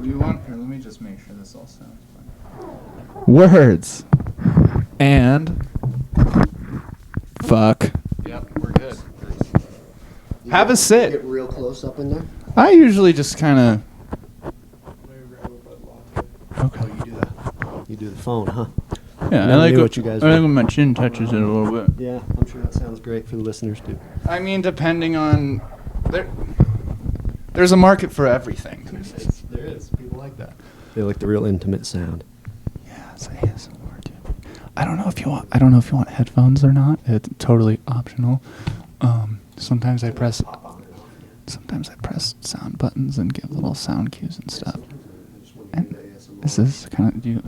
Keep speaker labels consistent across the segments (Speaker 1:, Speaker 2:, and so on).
Speaker 1: you want? Here, let me just make sure this all sounds fine.
Speaker 2: Words. And. Fuck.
Speaker 1: Yep, we're good.
Speaker 2: Have a sit.
Speaker 3: Get real close up in there.
Speaker 2: I usually just kind of. Okay.
Speaker 3: Oh, you do that. You do the phone, huh?
Speaker 2: Yeah, I
Speaker 3: Never
Speaker 2: like
Speaker 3: knew what you guys
Speaker 2: I
Speaker 3: were.
Speaker 2: like when my chin touches it a little bit.
Speaker 3: Yeah, I'm sure that sounds great for the listeners too.
Speaker 2: I mean, depending on there's a market for everything.
Speaker 3: There is. People like that. They like the real intimate sound.
Speaker 2: Yeah, it's ASMR, dude. I don't know if you want headphones or not. It's totally optional. Sometimes I press sound buttons and give little sound cues and stuff. And is this kind of you?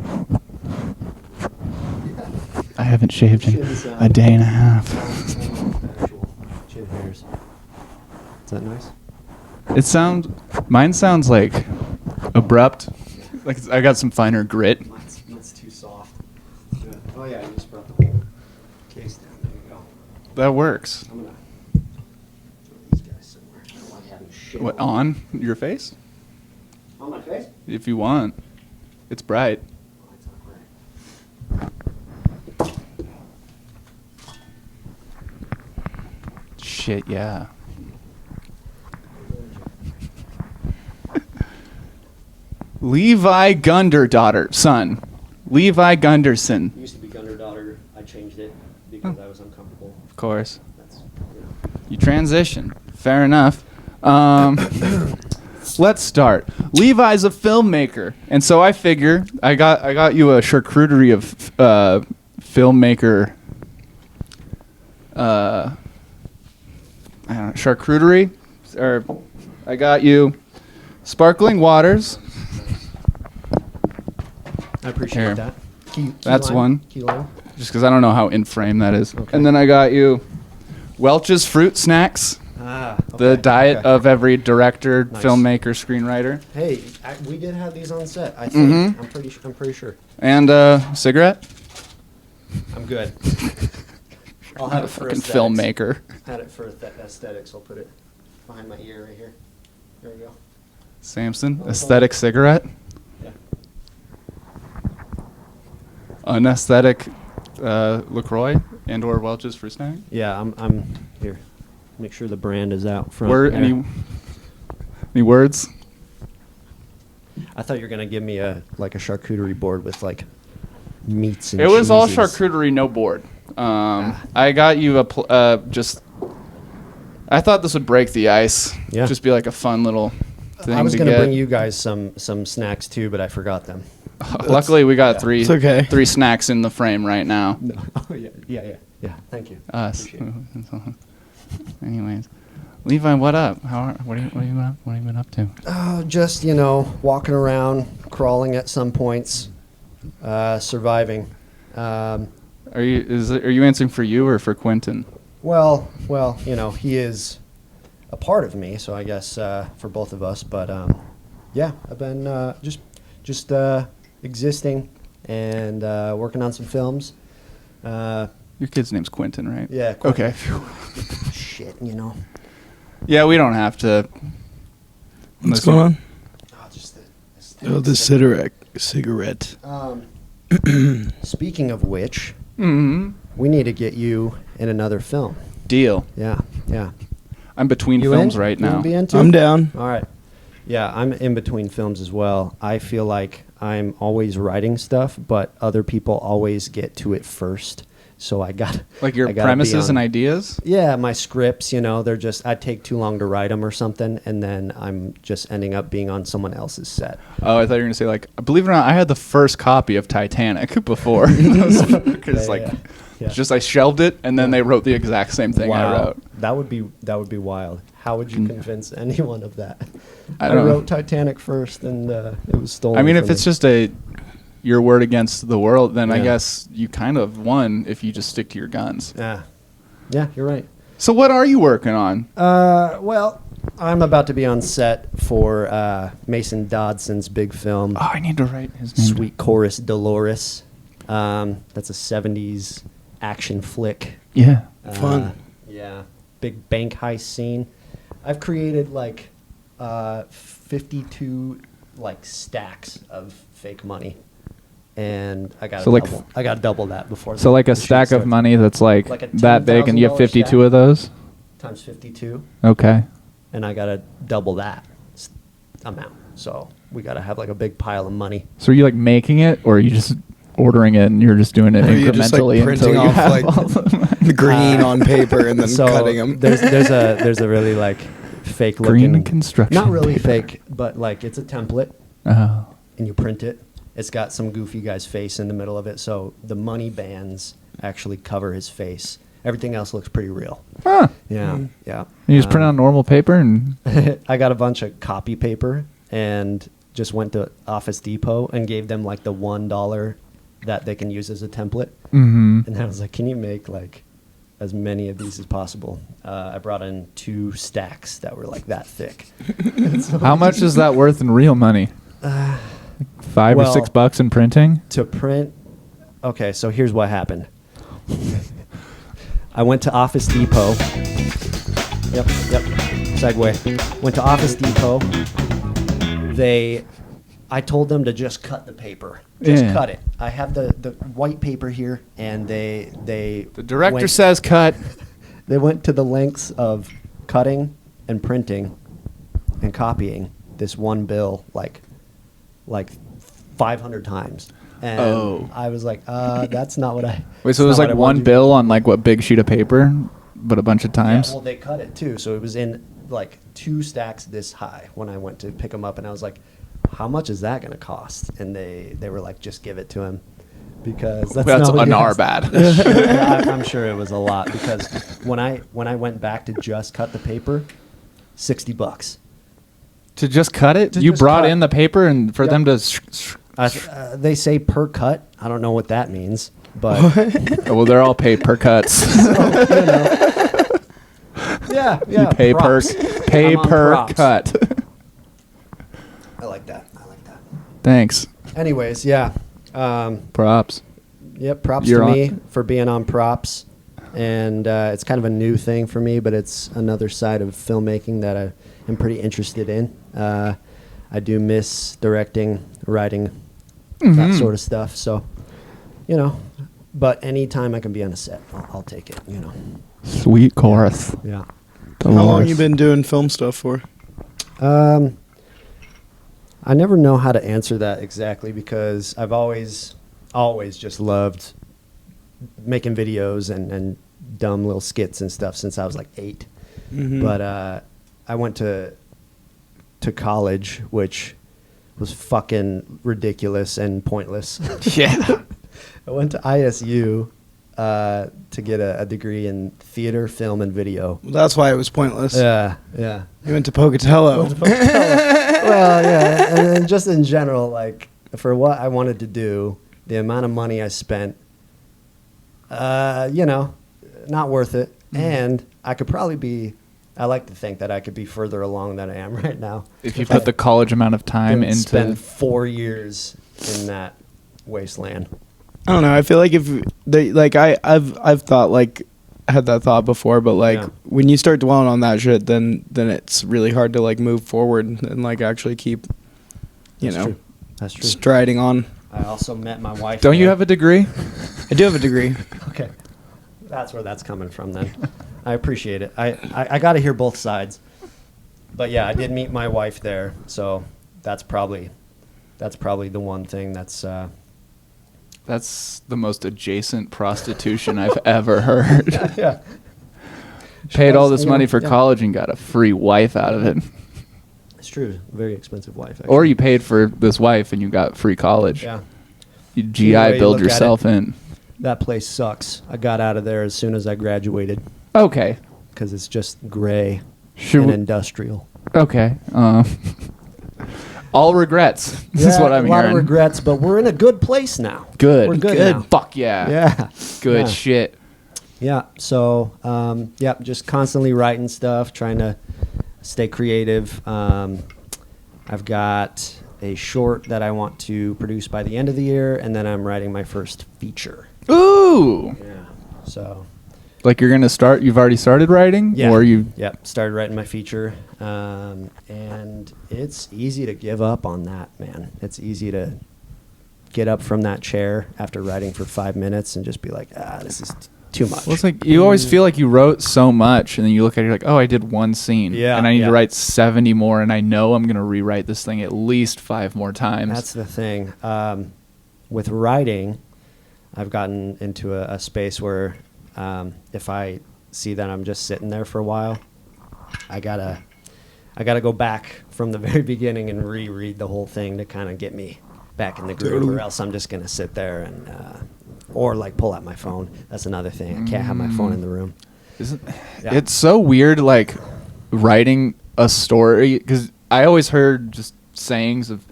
Speaker 2: I haven't shaved in a day and a half.
Speaker 3: Chin hairs. Is that nice?
Speaker 2: Mine sounds like abrupt. Like I got some finer grit.
Speaker 3: Mine's too soft. Good. Oh yeah, you just brought the whole case down. There you go.
Speaker 2: That works.
Speaker 3: I'm gonna throw these guys somewhere. I don't want having shit.
Speaker 2: What, on your face?
Speaker 3: On my face?
Speaker 2: If you want. It's bright.
Speaker 3: Oh, it's not great.
Speaker 2: Shit, yeah. Levi son. Levi Gunderson.
Speaker 3: It used to be Gunner daughter. I changed it because I was uncomfortable.
Speaker 2: Of course.
Speaker 3: That's
Speaker 2: You transition. Fair enough. Let's start. Levi's a filmmaker, and so I figure I got you a charcuterie of filmmaker. I don't know, charcuterie, or I got you sparkling waters.
Speaker 3: I appreciate
Speaker 2: Here.
Speaker 3: that.
Speaker 2: That's
Speaker 3: lime?
Speaker 2: one.
Speaker 3: Key lime?
Speaker 2: Just because I don't know how in frame that is.
Speaker 3: Okay.
Speaker 2: And then I got you Welch's Fruit Snacks.
Speaker 3: Ah,
Speaker 2: The
Speaker 3: okay,
Speaker 2: diet
Speaker 3: okay.
Speaker 2: of every director,
Speaker 3: Nice.
Speaker 2: filmmaker, screenwriter,
Speaker 3: Hey, we did have these on set. I think.
Speaker 2: Mhm.
Speaker 3: I'm pretty sure.
Speaker 2: and cigarette.
Speaker 3: I'm good. I'll have it for
Speaker 2: Fucking
Speaker 3: aesthetics.
Speaker 2: filmmaker.
Speaker 3: Had it for aesthetics. I'll put it behind my ear right here. There we go.
Speaker 2: Samson, aesthetic cigarette.
Speaker 3: Yeah.
Speaker 2: Unaesthetic LaCroix and/or Welch's Fruit Snack.
Speaker 3: Yeah, I'm here. Make sure the brand is out front.
Speaker 2: Word?
Speaker 3: there.
Speaker 2: Any words?
Speaker 3: I thought you were gonna give me a charcuterie board with like meats and
Speaker 2: It was all
Speaker 3: cheeses.
Speaker 2: charcuterie, no board. I got you just. I thought this would break the ice.
Speaker 3: Yeah.
Speaker 2: Just be like a fun little thing.
Speaker 3: I was
Speaker 2: to
Speaker 3: gonna
Speaker 2: get.
Speaker 3: bring you guys some snacks too, but I forgot them.
Speaker 2: Luckily, we got three.
Speaker 4: It's okay.
Speaker 2: 3 snacks in the frame right now.
Speaker 3: No. Oh yeah. Thank you.
Speaker 2: Us.
Speaker 3: Appreciate it.
Speaker 2: Anyways, Levi, what up? What have you been up to?
Speaker 3: Oh, just walking around, crawling at some points, surviving.
Speaker 2: Are you answering for you or for Quentin?
Speaker 3: Well, he is a part of me, so I guess for both of us. But yeah, I've been just existing and working on some films.
Speaker 2: Your kid's name's Quentin, right?
Speaker 3: Yeah. Quentin.
Speaker 2: Okay.
Speaker 3: Shit,
Speaker 2: Yeah, we don't have to.
Speaker 4: What's going on?
Speaker 3: Oh, just
Speaker 4: Oh, the cigarette.
Speaker 3: Speaking of which,
Speaker 2: Mm-hmm.
Speaker 3: we need to get you in another film.
Speaker 2: Deal.
Speaker 3: Yeah.
Speaker 2: I'm between
Speaker 3: You
Speaker 2: films
Speaker 3: in?
Speaker 2: right
Speaker 3: You
Speaker 2: now.
Speaker 3: be into
Speaker 4: I'm
Speaker 3: it?
Speaker 4: down.
Speaker 3: All right. Yeah, I'm in between films as well. I feel like I'm always writing stuff, but other people always get to it first. So I got
Speaker 2: Like your
Speaker 3: I gotta be
Speaker 2: premises and
Speaker 3: on-
Speaker 2: ideas?
Speaker 3: Yeah, my scripts, they're just I take too long to write them or something, and then I'm just ending up being on someone else's set.
Speaker 2: Oh, I thought you were going to say, like, believe it or not, I had the first copy of Titanic before. Because,
Speaker 3: Yeah.
Speaker 2: just I shelved it, and then they wrote the exact same thing I wrote.
Speaker 3: That would be wild. How would you convince anyone of that?
Speaker 2: I don't know.
Speaker 3: wrote Titanic first, and it was stolen.
Speaker 2: I mean,
Speaker 3: from
Speaker 2: if it's
Speaker 3: me.
Speaker 2: just your word against the world, then I
Speaker 3: Yeah.
Speaker 2: guess you kind of won if you just stick to your guns.
Speaker 3: yeah, you're right.
Speaker 2: So what are you working on?
Speaker 3: Well, I'm about to be on set for Mason Dodson's big film,
Speaker 2: Oh, I need to write his name.
Speaker 3: Sweet Chorus Dolores. That's a 70s action flick.
Speaker 2: Yeah.
Speaker 4: Fun.
Speaker 3: Yeah, big bank heist scene. I've created 52 like stacks of fake money, and I got
Speaker 2: So, like,
Speaker 3: I got double that before.
Speaker 2: So like a
Speaker 3: the shoot
Speaker 2: stack of
Speaker 3: starts.
Speaker 2: money that's like
Speaker 3: Like a
Speaker 2: that big, and you have
Speaker 3: $10,000
Speaker 2: 52
Speaker 3: stack.
Speaker 2: of those.
Speaker 3: Times 52,
Speaker 2: Okay.
Speaker 3: and I gotta double that amount. So we gotta have like a big pile of money.
Speaker 2: So are you like making it, or are you just ordering it and you're just doing it
Speaker 4: Or you're just, like,
Speaker 2: incrementally until
Speaker 4: printing
Speaker 2: you
Speaker 4: off,
Speaker 2: have
Speaker 4: like,
Speaker 2: all the money?
Speaker 4: The green on paper and then
Speaker 3: So
Speaker 4: cutting them.
Speaker 3: there's a really like fake
Speaker 2: Green
Speaker 3: looking
Speaker 2: construction
Speaker 3: not really
Speaker 2: paper.
Speaker 3: fake, but like it's a template,
Speaker 2: Oh.
Speaker 3: and you print it. It's got some goofy guy's face in the middle of it, so the money bands actually cover his face. Everything else looks pretty real.
Speaker 2: Huh.
Speaker 3: Yeah, yeah.
Speaker 2: You just print on normal paper and
Speaker 3: I got a bunch of copy paper and just went to Office Depot and gave them like the $1 that they can use as a template.
Speaker 2: mm-hmm.
Speaker 3: And I was like, can you make like as many of these as possible? I brought in 2 stacks that were like that thick.
Speaker 2: How much is that worth in real money? $5 or
Speaker 3: well,
Speaker 2: $6 in printing?
Speaker 3: To print, okay, so here's what happened. I went to Office Depot. Yep, segue. Went to Office Depot. I told them to just cut the paper. Just
Speaker 2: Yeah.
Speaker 3: cut it. I have the white paper here, and they
Speaker 2: The director
Speaker 3: went-
Speaker 2: says cut.
Speaker 3: they went to the lengths of cutting and printing and copying this one bill like 500 times. And
Speaker 2: Oh.
Speaker 3: I was like, that's not what I.
Speaker 2: Wait, so it
Speaker 3: that's
Speaker 2: was
Speaker 3: not
Speaker 2: like
Speaker 3: what I
Speaker 2: one
Speaker 3: wanna do.
Speaker 2: bill on like what, big sheet of paper, but a bunch of times?
Speaker 3: Yeah, well, they cut it too, so it was in like 2 stacks this high when I went to pick them up, and I was like, "How much is that going to cost?" And they were like, "Just give it to him," because that's
Speaker 2: That's
Speaker 3: not what
Speaker 2: an
Speaker 3: he
Speaker 2: R
Speaker 3: asked.
Speaker 2: bad.
Speaker 3: I'm sure it was a lot because when I went back to just cut the paper, $60.
Speaker 2: To just cut it?
Speaker 3: To
Speaker 2: You
Speaker 3: just
Speaker 2: brought
Speaker 3: cut.
Speaker 2: in the paper and for
Speaker 3: Yep.
Speaker 2: them to...
Speaker 3: They say per cut. I don't know what that means, but
Speaker 2: Well, they're all paid per cuts.
Speaker 3: yeah,
Speaker 2: You pay
Speaker 3: props.
Speaker 2: pay
Speaker 3: I'm on
Speaker 2: per
Speaker 3: props.
Speaker 2: cut.
Speaker 3: I like that.
Speaker 2: Thanks.
Speaker 3: Anyways, yeah.
Speaker 2: Props.
Speaker 3: Yep, props
Speaker 2: You're
Speaker 3: to
Speaker 2: on-
Speaker 3: me for being on props. And it's kind of a new thing for me, but it's another side of filmmaking that I am pretty interested in. I do miss directing, writing, that
Speaker 2: Mhm.
Speaker 3: sort of stuff. So, but anytime I can be on a set, I'll take it,
Speaker 2: Sweet chorus.
Speaker 3: Yeah.
Speaker 4: How long you been doing film stuff for?
Speaker 3: I never know how to answer that exactly because I've always just loved making videos and dumb little skits and stuff since I was like 8.
Speaker 4: Mhm.
Speaker 3: But I went to college, which was fucking ridiculous and pointless.
Speaker 2: Yeah.
Speaker 3: I went to ISU to get a degree in theater, film, and video.
Speaker 4: Well, that's why it was pointless.
Speaker 3: Yeah.
Speaker 4: You went to Pocatello.
Speaker 3: Well, yeah, and then just in general, like for what I wanted to do, the amount of money I spent, not worth it. And I could probably be. I like to think that I could be further along than I am right now.
Speaker 2: If you put the college amount of time
Speaker 3: Didn't
Speaker 2: into...
Speaker 3: spend 4 years in that wasteland.
Speaker 4: I don't know. I feel like I've thought like had that thought before, but like
Speaker 3: Yeah.
Speaker 4: when you start dwelling on that shit, then it's really hard to like move forward and like actually keep,
Speaker 3: That's true.
Speaker 4: striding on.
Speaker 3: I also met my wife.
Speaker 2: Don't you
Speaker 3: there.
Speaker 2: have a degree?
Speaker 4: I do have a degree.
Speaker 3: Okay, that's where that's coming from. Then I appreciate it. I got to hear both sides. But yeah, I did meet my wife there, so that's probably the one thing that's.
Speaker 2: That's the most adjacent prostitution I've ever heard.
Speaker 3: Yeah.
Speaker 2: Paid all this
Speaker 3: You
Speaker 2: money
Speaker 3: know,
Speaker 2: for
Speaker 3: yeah.
Speaker 2: college and got a free wife out of it.
Speaker 3: It's true. Very expensive wife. Actually.
Speaker 2: Or you paid for this wife and you got free college.
Speaker 3: Yeah.
Speaker 2: You
Speaker 3: Either way
Speaker 2: GI
Speaker 3: you
Speaker 2: build
Speaker 3: look at
Speaker 2: yourself in.
Speaker 3: That place sucks. I got out of there as soon as I graduated
Speaker 2: Okay.
Speaker 3: because it's just gray
Speaker 2: Should
Speaker 3: and
Speaker 2: we-
Speaker 3: industrial.
Speaker 2: Okay. All regrets. This is what I'm
Speaker 3: a lot
Speaker 2: hearing.
Speaker 3: of regrets, but we're in a good place now.
Speaker 2: Good.
Speaker 3: We're good now.
Speaker 2: Fuck yeah.
Speaker 3: Yeah.
Speaker 2: Good
Speaker 3: Yeah.
Speaker 2: shit.
Speaker 3: Yeah. So, just constantly writing stuff, trying to stay creative. I've got a short that I want to produce by the end of the year, and then I'm writing my first feature.
Speaker 2: Ooh.
Speaker 3: Yeah. So,
Speaker 2: Like you're gonna start? You've already started writing,
Speaker 3: Yeah.
Speaker 2: or you?
Speaker 3: Yep. Started writing my feature, and it's easy to give up on that, man. It's easy to get up from that chair after writing for 5 minutes and just be like, this is too much.
Speaker 2: Well, it's like you always feel like you wrote so much, and then you look at it, you're like, oh, I did one scene,
Speaker 3: Yeah,
Speaker 2: and I need
Speaker 3: yeah.
Speaker 2: to write 70 more, and I know I'm gonna rewrite this thing at least 5 more times.
Speaker 3: That's the thing. With writing, I've gotten into a space where if I see that I'm just sitting there for a while, I gotta go back from the very beginning and reread the whole thing to kind of get me back in the groove,
Speaker 4: Totally.
Speaker 3: or else I'm just gonna sit there and or like pull out my phone. That's another thing. I can't have my phone in the room.
Speaker 2: Isn't
Speaker 3: Yeah.
Speaker 2: It's so weird, like writing a story, because I always heard just sayings of,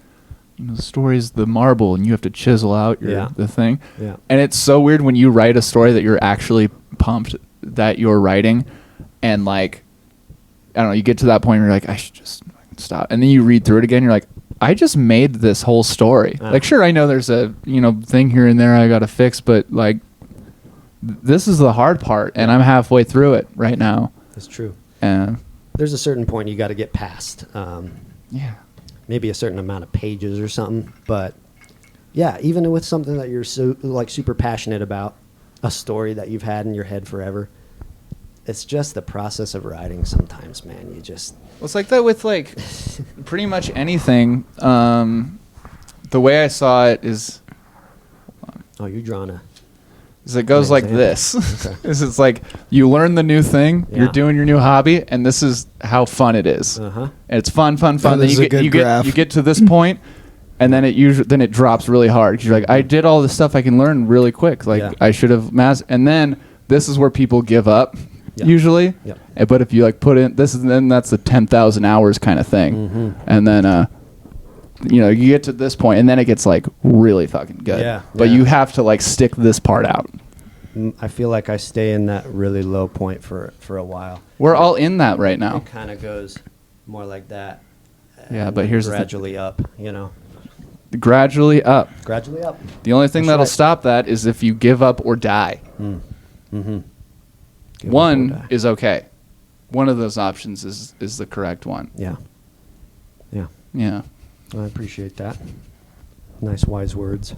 Speaker 2: the story's the marble, and you have to chisel out the thing.
Speaker 3: Yeah.
Speaker 2: And it's so weird when you write a story that you're actually pumped that you're writing, and like, I don't know, you get to that point where you're like, I should just fucking stop, and then you read through it again, you're like, I just made this whole story. Like, sure, I know there's a thing here and there I gotta fix, but like, this is the hard part, and I'm halfway through it right now.
Speaker 3: That's true.
Speaker 2: And
Speaker 3: There's a certain point you got to get past.
Speaker 2: yeah,
Speaker 3: Maybe a certain amount of pages or something, but yeah, even with something that you're super passionate about, a story that you've had in your head forever, it's just the process of writing sometimes, man. You just
Speaker 2: well, it's like that with like pretty much anything. The way I saw it is
Speaker 3: you're drawing a
Speaker 2: it goes like
Speaker 3: example.
Speaker 2: this.
Speaker 3: Okay.
Speaker 2: It's like you learn the new thing,
Speaker 3: Yeah.
Speaker 2: you're doing your new hobby, and this is how fun it is.
Speaker 3: Uh-huh.
Speaker 2: And it's fun.
Speaker 4: That
Speaker 2: Then
Speaker 4: is
Speaker 2: you
Speaker 4: a good
Speaker 2: you
Speaker 4: graph.
Speaker 2: you get to this point, and then it drops really hard. 'Cause you're like, I did all this stuff I can learn really quick. Like
Speaker 3: Yeah.
Speaker 2: I should have and then this is where people give up
Speaker 3: Yeah.
Speaker 2: usually.
Speaker 3: Yep.
Speaker 2: But if you like put in then that's the 10,000 hours kind of thing,
Speaker 3: Mm-hmm.
Speaker 2: and then you get to this point, and then it gets like really fucking good.
Speaker 3: Yeah,
Speaker 2: But
Speaker 3: yeah.
Speaker 2: you have to like stick this part out.
Speaker 3: I feel like I stay in that really low point for a while.
Speaker 2: We're all in that right now.
Speaker 3: It kind of goes more like that.
Speaker 2: Yeah,
Speaker 3: and
Speaker 2: but
Speaker 3: then
Speaker 2: here's the thing.
Speaker 3: gradually up.
Speaker 2: Gradually up.
Speaker 3: Gradually up.
Speaker 2: The only thing
Speaker 3: That's
Speaker 2: that'll
Speaker 3: right.
Speaker 2: stop that is if you give up or die.
Speaker 3: Mm-hmm.
Speaker 2: One is okay. One of those options is the correct one.
Speaker 3: Yeah. Yeah.
Speaker 2: Yeah.
Speaker 3: I appreciate that. Nice wise words.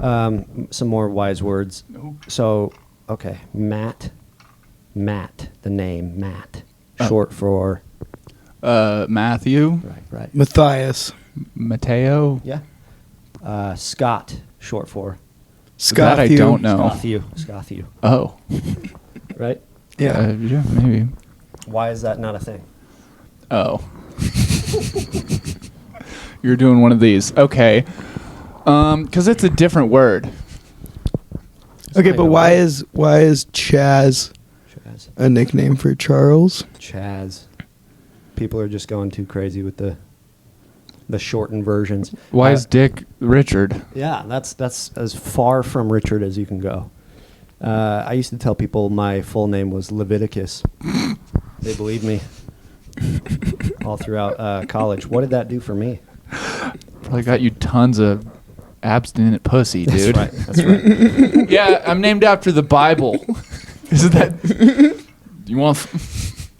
Speaker 3: Some more wise words. So, okay, Matt, the name Matt,
Speaker 2: Oh.
Speaker 3: short for
Speaker 2: Matthew,
Speaker 3: right.
Speaker 4: Matthias.
Speaker 2: Mateo.
Speaker 3: Yeah. Scott, short for
Speaker 2: That I
Speaker 4: Scotthew.
Speaker 2: don't know.
Speaker 3: Scotthew.
Speaker 2: Oh.
Speaker 3: Right?
Speaker 4: Yeah.
Speaker 2: Yeah, maybe.
Speaker 3: Why is that not a thing?
Speaker 2: Oh. You're doing one of these. Okay. Because it's a different word.
Speaker 4: Okay,
Speaker 3: not
Speaker 4: but
Speaker 3: even
Speaker 4: why
Speaker 3: right.
Speaker 4: is Chaz
Speaker 3: Chaz.
Speaker 4: a nickname for Charles?
Speaker 3: Chaz. People are just going too crazy with the shortened versions.
Speaker 2: Why
Speaker 3: Uh,
Speaker 2: is Dick Richard?
Speaker 3: Yeah, that's as far from Richard as you can go. I used to tell people my full name was Leviticus. They believed me all throughout college. What did that do for me?
Speaker 2: Probably got you tons of abstinent pussy, dude.
Speaker 3: That's right.
Speaker 2: Yeah, I'm named after the Bible. Isn't that? You want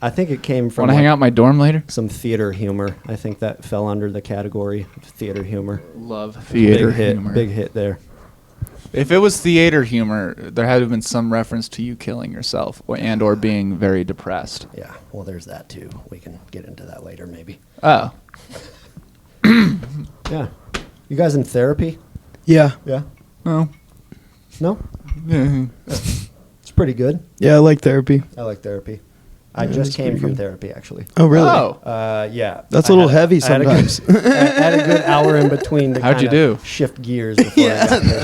Speaker 3: I think it came from
Speaker 2: want to hang out in my dorm later?
Speaker 3: some theater humor. I think that fell under the category of theater humor.
Speaker 2: Love theater
Speaker 3: big hit,
Speaker 2: humor.
Speaker 3: big hit there.
Speaker 2: If it was theater humor, there had to have been some reference to you killing yourself or being very depressed.
Speaker 3: Yeah, well, there's that too. We can get into that later, maybe.
Speaker 2: Oh.
Speaker 3: Yeah. You guys in therapy?
Speaker 4: Yeah.
Speaker 3: Yeah.
Speaker 2: No.
Speaker 3: No?
Speaker 2: Yeah.
Speaker 3: It's pretty good.
Speaker 4: Yeah, I like therapy.
Speaker 3: I like therapy. I
Speaker 4: Yeah,
Speaker 3: just
Speaker 4: that's
Speaker 3: came
Speaker 4: pretty
Speaker 3: from
Speaker 4: good.
Speaker 3: therapy, actually.
Speaker 4: Oh, really?
Speaker 2: Oh.
Speaker 3: Yeah.
Speaker 4: That's
Speaker 3: I
Speaker 4: a little
Speaker 3: had
Speaker 4: heavy
Speaker 3: I had a good-
Speaker 4: sometimes.
Speaker 3: I had a good hour in between to
Speaker 2: How'd you
Speaker 3: kinda
Speaker 2: do?
Speaker 3: shift gears before I got there.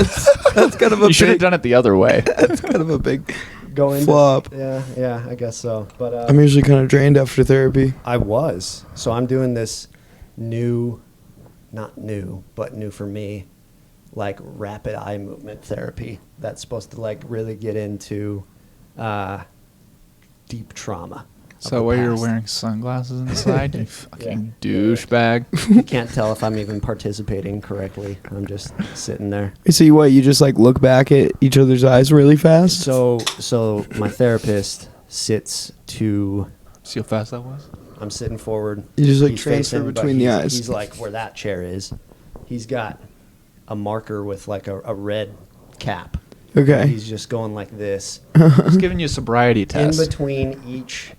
Speaker 4: That's kind of a
Speaker 2: You should have
Speaker 4: big,
Speaker 2: done it the other way.
Speaker 4: that's kind of a big
Speaker 3: Go into,
Speaker 4: flop.
Speaker 3: Yeah, I guess so. But
Speaker 4: I'm usually kind of drained after therapy.
Speaker 3: I was. So I'm doing this not new, but new for me, like rapid eye movement therapy that's supposed to like really get into deep trauma.
Speaker 2: So
Speaker 3: the
Speaker 2: while you're
Speaker 3: past.
Speaker 2: wearing sunglasses inside, you fucking
Speaker 3: Yeah.
Speaker 2: douchebag.
Speaker 3: You can't tell if I'm even participating correctly. I'm just sitting there.
Speaker 4: So you just like look back at each other's eyes really fast?
Speaker 3: So my therapist sits to.
Speaker 2: See how fast that was?
Speaker 3: I'm sitting forward.
Speaker 4: You just, like,
Speaker 3: He's
Speaker 4: transfer
Speaker 3: but
Speaker 4: between the
Speaker 3: he's-
Speaker 4: eyes.
Speaker 3: He's like where that chair is. He's got a marker with like a red cap.
Speaker 4: Okay.
Speaker 3: He's just going like this
Speaker 2: Just giving you a sobriety test.
Speaker 3: in between each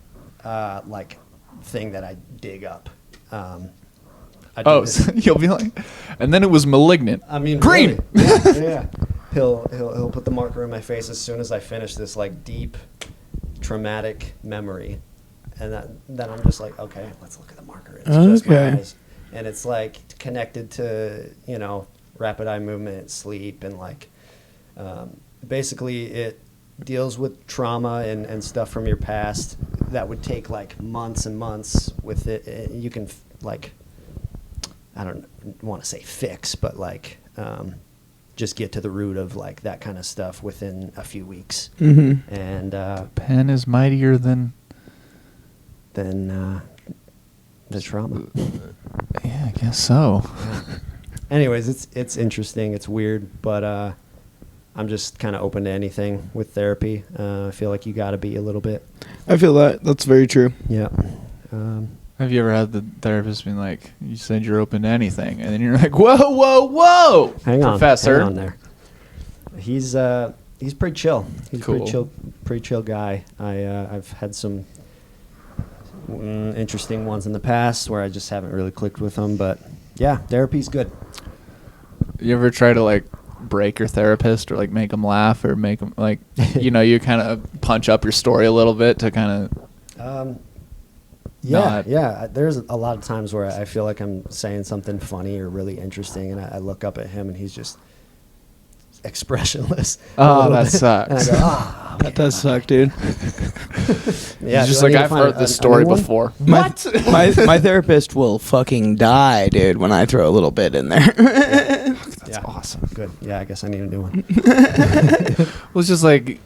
Speaker 3: like thing that I dig up. I do
Speaker 2: Oh,
Speaker 3: this-
Speaker 2: so you'll be like, and then it was malignant.
Speaker 3: I mean,
Speaker 2: green.
Speaker 3: really. Yeah. He'll put the marker in my face as soon as I finish this like deep traumatic memory, and then I'm just like, okay, let's look at the marker. It's just my
Speaker 4: Okay.
Speaker 3: eyes, and it's like connected to rapid eye movement, sleep, and like basically it deals with trauma and stuff from your past that would take like months and months with it. You can like, I don't want to say fix, but like just get to the root of like that kind of stuff within a few weeks.
Speaker 4: Mm-hmm.
Speaker 3: And
Speaker 2: Pen is mightier than.
Speaker 3: then the trauma.
Speaker 2: Yeah, I guess so.
Speaker 3: Anyways, it's interesting. It's weird, but I'm just kind of open to anything with therapy. I feel like you got to be a little bit.
Speaker 4: I feel that's very true.
Speaker 3: Yeah.
Speaker 2: Have you ever had the therapist being like, you said you're open to anything, and then you're like, whoa, whoa, whoa,
Speaker 3: Hang on,
Speaker 2: Professor.
Speaker 3: hang on there. He's pretty chill. He's a
Speaker 2: Cool.
Speaker 3: pretty chill guy. I've had some interesting ones in the past where I just haven't really clicked with him, but yeah, therapy's good.
Speaker 2: You ever try to like break your therapist or like make them laugh or make them like, you kind of punch up your story a little bit to kind of.
Speaker 3: Yeah. There's a lot of times where I feel like I'm saying something funny or really interesting, and I look up at him and he's just expressionless. a
Speaker 2: Oh,
Speaker 3: little
Speaker 2: that
Speaker 3: bit.
Speaker 2: sucks.
Speaker 3: And I go, oh,
Speaker 4: That does suck, dude.
Speaker 3: yeah.
Speaker 2: He's just
Speaker 3: do I
Speaker 2: like,
Speaker 3: need to
Speaker 2: I've
Speaker 3: find
Speaker 2: heard
Speaker 3: a
Speaker 2: this story
Speaker 3: new one?
Speaker 2: before.
Speaker 4: What? my therapist will fucking die, dude, when I throw a little bit in there.
Speaker 3: Yeah,
Speaker 2: Awesome.
Speaker 3: good. Yeah, I guess I need a new one.
Speaker 2: Well, it's just like,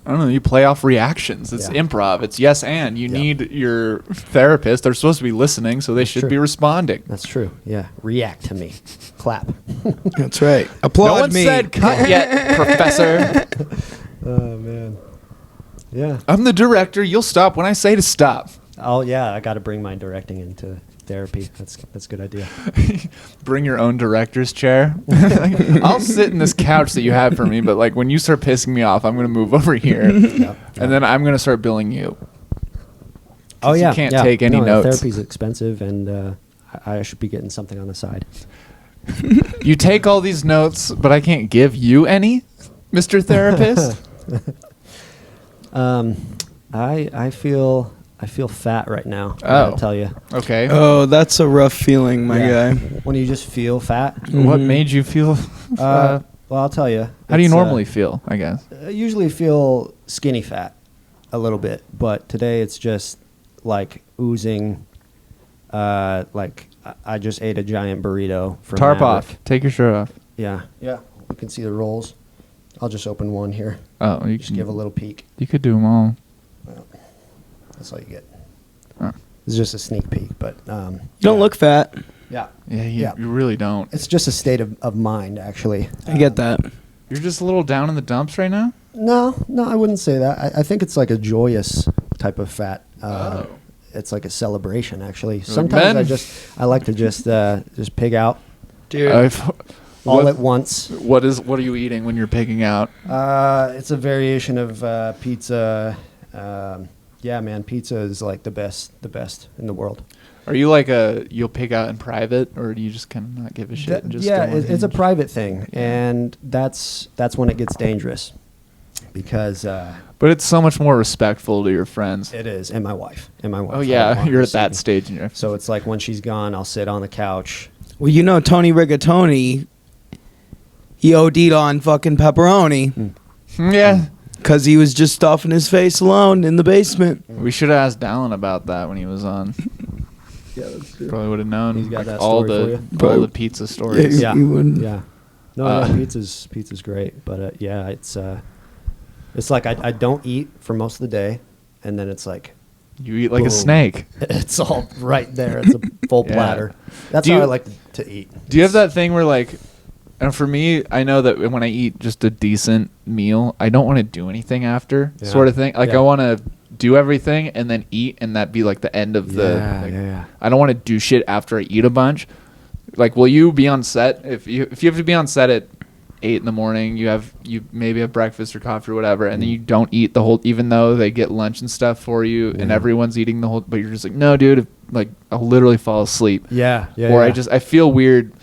Speaker 2: I don't know, you play off reactions. It's
Speaker 3: Yeah.
Speaker 2: improv. It's yes and. You
Speaker 3: Yeah.
Speaker 2: need your therapist. They're supposed to be listening, so they should
Speaker 3: true.
Speaker 2: be responding.
Speaker 3: That's true. Yeah, react to me. Clap.
Speaker 4: That's right. Applaud
Speaker 2: No one
Speaker 4: me.
Speaker 2: said cut yet, Professor.
Speaker 3: Oh man. Yeah.
Speaker 2: I'm the director. You'll stop when I say to stop.
Speaker 3: Oh yeah, I got to bring my directing into therapy. That's a good idea.
Speaker 2: Bring your own director's chair. I'll sit in this couch that you have for me, but like when you start pissing me off, I'm gonna move over here,
Speaker 3: Yep.
Speaker 2: and then I'm gonna start billing you.
Speaker 3: Oh
Speaker 2: you
Speaker 3: yeah,
Speaker 2: can't take any
Speaker 3: no,
Speaker 2: notes.
Speaker 3: Therapy's expensive, and I should be getting something on the side.
Speaker 2: You take all these notes, but I can't give you any, Mr. Therapist.
Speaker 3: I feel fat right now. I
Speaker 2: Oh.
Speaker 3: gotta tell you.
Speaker 2: Okay.
Speaker 4: Oh, that's a rough feeling, my
Speaker 3: Yeah.
Speaker 4: guy.
Speaker 3: When you just feel fat.
Speaker 2: What
Speaker 4: Mhm.
Speaker 2: made you feel?
Speaker 3: Well, I'll tell you.
Speaker 2: How do you
Speaker 3: It's,
Speaker 2: normally feel? I guess.
Speaker 3: I usually feel skinny fat, a little bit, but today it's just like oozing. Like I just ate a giant burrito from
Speaker 2: Tarp
Speaker 3: Maverick.
Speaker 2: off. Take your shirt off.
Speaker 3: Yeah. Yeah. You can see the rolls. I'll just open one here.
Speaker 2: Oh, you
Speaker 3: Just
Speaker 2: can
Speaker 3: give a little peek.
Speaker 2: You could do them all.
Speaker 3: That's all you get.
Speaker 2: Oh.
Speaker 3: It's just a sneak peek, but
Speaker 4: You don't look fat.
Speaker 3: Yeah.
Speaker 2: Yeah,
Speaker 3: Yeah.
Speaker 2: you really don't.
Speaker 3: It's just a state of mind, actually.
Speaker 4: I get that.
Speaker 2: You're just a little down in the dumps right now.
Speaker 3: No, I wouldn't say that. I think it's like a joyous type of fat.
Speaker 2: Oh.
Speaker 3: It's like a celebration, actually.
Speaker 2: Like
Speaker 3: Sometimes
Speaker 2: men.
Speaker 3: I like to just pig out
Speaker 4: Dude.
Speaker 3: all
Speaker 2: What-
Speaker 3: at once.
Speaker 2: What are you eating when you're pigging out?
Speaker 3: It's a variation of pizza. Yeah, man, pizza is like the best in the world.
Speaker 2: Are you like you'll pig out in private, or do you just kind of not give a shit? And just
Speaker 3: Yeah,
Speaker 2: go on
Speaker 3: it's a
Speaker 2: Hinge?
Speaker 3: private thing,
Speaker 2: Yeah.
Speaker 3: and that's when it gets dangerous, because
Speaker 2: But it's so much more respectful to your friends.
Speaker 3: it is, and my wife.
Speaker 2: Oh yeah, you're at that stage in your.
Speaker 3: So it's like when she's gone, I'll sit on the couch.
Speaker 4: Well, you know Tony Rigatoni, he OD'd on fucking pepperoni
Speaker 2: Yeah,
Speaker 4: because he was just stuffing his face alone in the basement.
Speaker 2: we should have asked Dallin about that when he was on.
Speaker 3: Yeah, that's true.
Speaker 2: Probably would have known.
Speaker 3: He's got
Speaker 2: like,
Speaker 3: that
Speaker 2: all
Speaker 3: story
Speaker 2: the
Speaker 3: for
Speaker 2: all
Speaker 4: you.
Speaker 2: the pizza stories.
Speaker 3: Yeah,
Speaker 4: You wouldn't-
Speaker 3: yeah. No, pizza's great, but yeah, it's like I don't eat for most of the day, and then it's like
Speaker 2: You eat like a
Speaker 3: Boom.
Speaker 2: snake.
Speaker 3: It's all right there. It's a full
Speaker 2: Yeah.
Speaker 3: platter. That's
Speaker 2: Do
Speaker 3: how
Speaker 2: you-
Speaker 3: I like to eat.
Speaker 2: Do you have that thing where like, and for me, I know that when I eat just a decent meal, I don't want to do anything after,
Speaker 3: Yeah.
Speaker 2: sort of thing. Like
Speaker 3: Yeah.
Speaker 2: I want to do everything and then eat, and that be like the end of the.
Speaker 3: Yeah,
Speaker 2: like,
Speaker 3: yeah.
Speaker 2: I don't want to do shit after I eat a bunch. Like, will you be on set if you have to be on set at 8 in the morning? You maybe have breakfast or coffee or whatever, and then you don't eat the whole. Even though they get lunch and stuff for you, and
Speaker 3: Yeah.
Speaker 2: everyone's eating the whole, but you're just like, no, dude. Like I'll literally fall asleep.
Speaker 3: Yeah, yeah.
Speaker 2: Or
Speaker 3: yeah.
Speaker 2: I feel weird.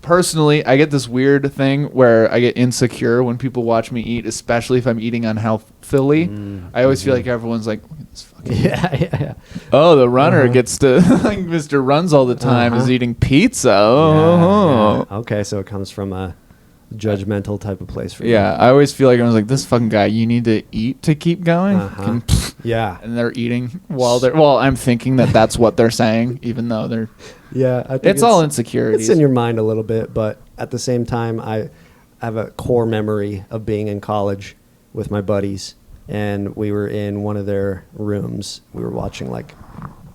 Speaker 2: Personally, I get this weird thing where I get insecure when people watch me eat, especially if I'm eating unhealthily. I always feel like everyone's like, look at this fucking.
Speaker 3: Yeah, yeah, yeah.
Speaker 2: Oh, the runner gets to like Mr. Runs all the time is eating pizza. Oh,
Speaker 3: Yeah. Okay, so it comes from a judgmental type of place for you.
Speaker 2: yeah. I always feel like I was like, this fucking guy. You need to eat to keep going.
Speaker 3: Uh-huh. Yeah.
Speaker 2: And they're eating while they're. Well, I'm thinking that that's what they're saying, even though they're.
Speaker 3: Yeah, I think
Speaker 2: It's all insecurities.
Speaker 3: It's in your mind a little bit, but at the same time, I have a core memory of being in college with my buddies, and we were in one of their rooms. We were watching like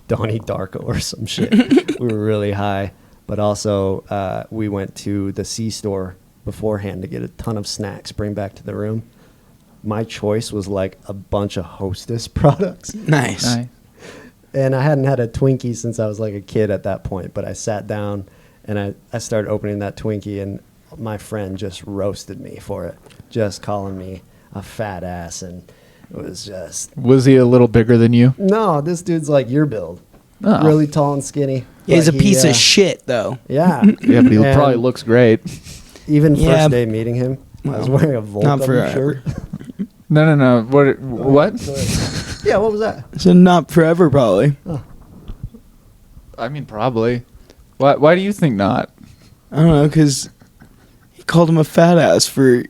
Speaker 3: Donnie Darko or some shit. We were really high, but also we went to the C-store beforehand to get a ton of snacks, bring back to the room. My choice was like a bunch of Hostess products.
Speaker 4: Nice.
Speaker 2: Nice.
Speaker 3: And I hadn't had a Twinkie since I was like a kid at that point. But I sat down and I started opening that Twinkie, and my friend just roasted me for it, just calling me a fat ass. And it was just,
Speaker 2: Was he a little bigger than you?
Speaker 3: no, this dude's like your build.
Speaker 2: Oh.
Speaker 3: Really tall and skinny.
Speaker 4: Yeah, he's a
Speaker 3: But
Speaker 4: piece
Speaker 3: he,
Speaker 4: of shit, though.
Speaker 3: Yeah.
Speaker 2: Yeah, but he
Speaker 3: And
Speaker 2: probably looks great.
Speaker 3: Even first
Speaker 4: Yeah.
Speaker 3: day meeting him, I was
Speaker 4: Well,
Speaker 3: wearing a Volt
Speaker 4: not
Speaker 3: shirt.
Speaker 4: forever.
Speaker 2: No. What?
Speaker 3: Yeah, what was that?
Speaker 4: So not forever, probably.
Speaker 2: I mean, probably. Why do you think not?
Speaker 4: I don't know, because he called him a fat ass for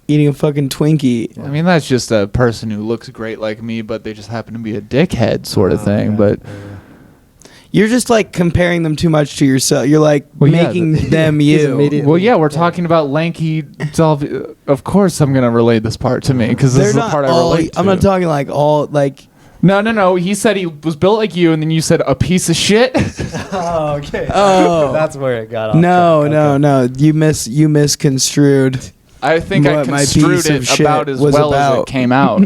Speaker 4: eating a fucking Twinkie.
Speaker 2: I mean, that's just a person who looks great like me, but they just happen to be a dickhead sort of
Speaker 3: Oh,
Speaker 2: thing.
Speaker 3: yeah,
Speaker 2: But
Speaker 3: yeah.
Speaker 4: You're just like comparing them too much to yourself. You're like
Speaker 2: Well, yeah,
Speaker 4: making
Speaker 3: the-
Speaker 4: them
Speaker 3: He's
Speaker 4: you.
Speaker 3: immediate-
Speaker 2: well, yeah, we're talking about lanky. Of course, I'm gonna relate this part to me because this
Speaker 4: They're
Speaker 2: is the
Speaker 4: not
Speaker 2: part I
Speaker 4: all.
Speaker 2: relate to.
Speaker 4: I'm not talking like all like.
Speaker 2: No. He said he was built like you, and then you said a piece of shit.
Speaker 3: Oh, okay.
Speaker 4: Oh.
Speaker 3: That's where it got off.
Speaker 4: No,
Speaker 3: track.
Speaker 4: no,
Speaker 3: Okay.
Speaker 4: no. You misconstrued.
Speaker 2: I think I
Speaker 4: What my
Speaker 2: construed
Speaker 4: piece of
Speaker 2: it
Speaker 4: shit
Speaker 2: about as
Speaker 4: was
Speaker 2: well as it
Speaker 4: about.
Speaker 2: came out.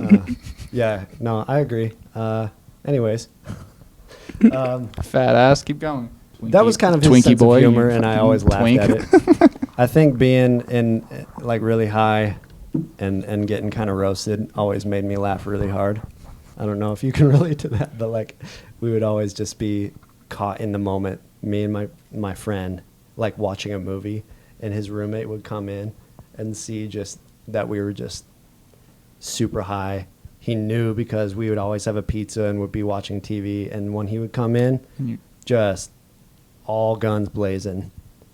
Speaker 3: Yeah, no, I agree. Anyways,
Speaker 2: Fat ass, keep going.
Speaker 3: that was kind of his
Speaker 2: Twinkie
Speaker 3: sense
Speaker 2: boy,
Speaker 3: of humor,
Speaker 2: you
Speaker 3: and I
Speaker 2: fucking
Speaker 3: always laughed
Speaker 2: twink.
Speaker 3: at it. I think being in like really high and getting kind of roasted always made me laugh really hard. I don't know if you can relate to that, but like we would always just be caught in the moment. Me and my friend like watching a movie, and his roommate would come in and see just that we were just super high. He knew because we would always have a pizza and would be watching TV, and when he would come in,
Speaker 2: And you-
Speaker 3: just all guns blazing,